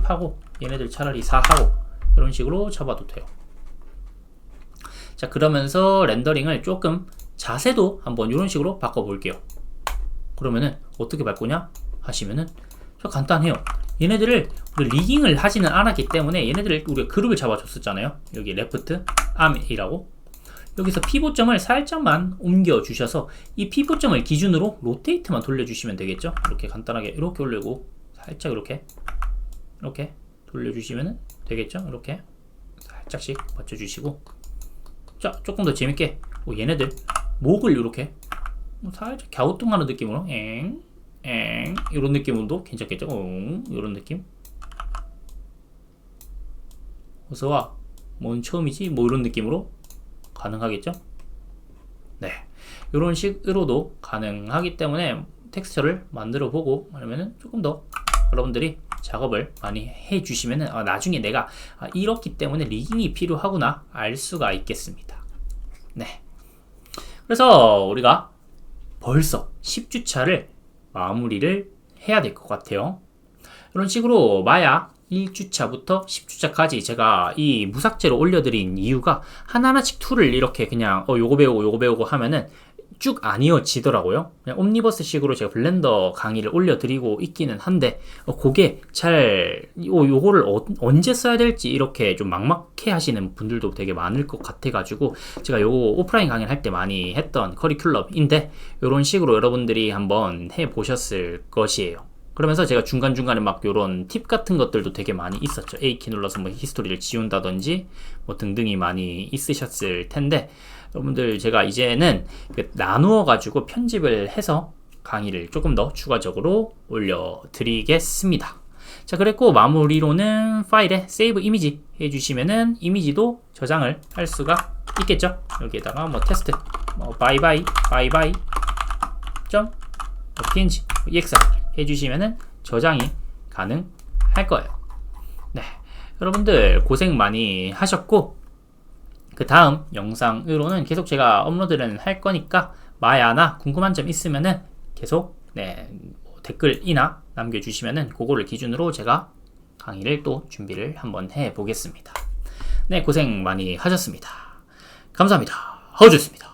하고 얘네들 차라리 4 하고 이런 식으로 잡아도 돼요. 자, 그러면서 렌더링을 조금 자세도 한번 이런 식으로 바꿔볼게요. 그러면은 어떻게 바꾸냐 하시면은 간단해요. 얘네들을 우리 리깅을 하지는 않았기 때문에 얘네들을 우리가 그룹을 잡아줬었잖아요. 여기 레프트 암이라고 여기서 피봇점을 살짝만 옮겨 주셔서 이 피봇점을 기준으로 로테이트만 돌려주시면 되겠죠. 이렇게 간단하게 이렇게 올리고 살짝 이렇게 돌려주시면 되겠죠. 이렇게 살짝씩 맞춰주시고, 자, 조금 더 재밌게 얘네들 목을 이렇게 살짝 갸우뚱하는 느낌으로 이런 느낌으로도 괜찮겠죠. 이런 느낌. 어서와, 뭔 처음이지? 뭐 이런 느낌으로 가능하겠죠. 네, 이런 식으로도 가능하기 때문에 텍스처를 만들어 보고 아니면은 조금 더 여러분들이 작업을 많이 해 주시면은 나중에 내가 이렇기 때문에 리깅이 필요하구나 알 수가 있겠습니다. 네, 그래서 우리가 벌써 10주차를 마무리를 해야 될 것 같아요. 이런 식으로 마야 1주차부터 10주차까지 제가 이 무삭제로 올려드린 이유가 하나하나씩 툴을 이렇게 그냥 요거 배우고 하면은 쭉 안 이어지더라고요. 그냥 옴니버스 식으로 제가 블렌더 강의를 올려드리고 있기는 한데 그게 잘 요거를 언제 써야 될지 이렇게 좀 막막해 하시는 분들도 되게 많을 것 같아 가지고 제가 요거 오프라인 강의를 할 때 많이 했던 커리큘럼인데 요런 식으로 여러분들이 한번 해 보셨을 것이에요. 그러면서 제가 중간중간에 막 요런 팁 같은 것들도 되게 많이 있었죠. A키 눌러서 뭐 히스토리를 지운다든지 뭐 등등이 많이 있으셨을 텐데, 여러분들 제가 이제는 나누어 가지고 편집을 해서 강의를 조금 더 추가적으로 올려드리겠습니다. 자, 그랬고 마무리로는 파일에 세이브 이미지 해주시면은 이미지도 저장을 할 수가 있겠죠. 여기에다가 뭐 테스트 바이바이 점 png ex 해주시면은 저장이 가능할 거예요. 네, 여러분들 고생 많이 하셨고, 그 다음 영상으로는 계속 제가 업로드를 할 거니까 마야나 궁금한 점 있으면은 계속 댓글이나 남겨주시면은 그거를 기준으로 제가 강의를 또 준비를 한번 해 보겠습니다. 네, 고생 많이 하셨습니다. 감사합니다. 허주였습니다.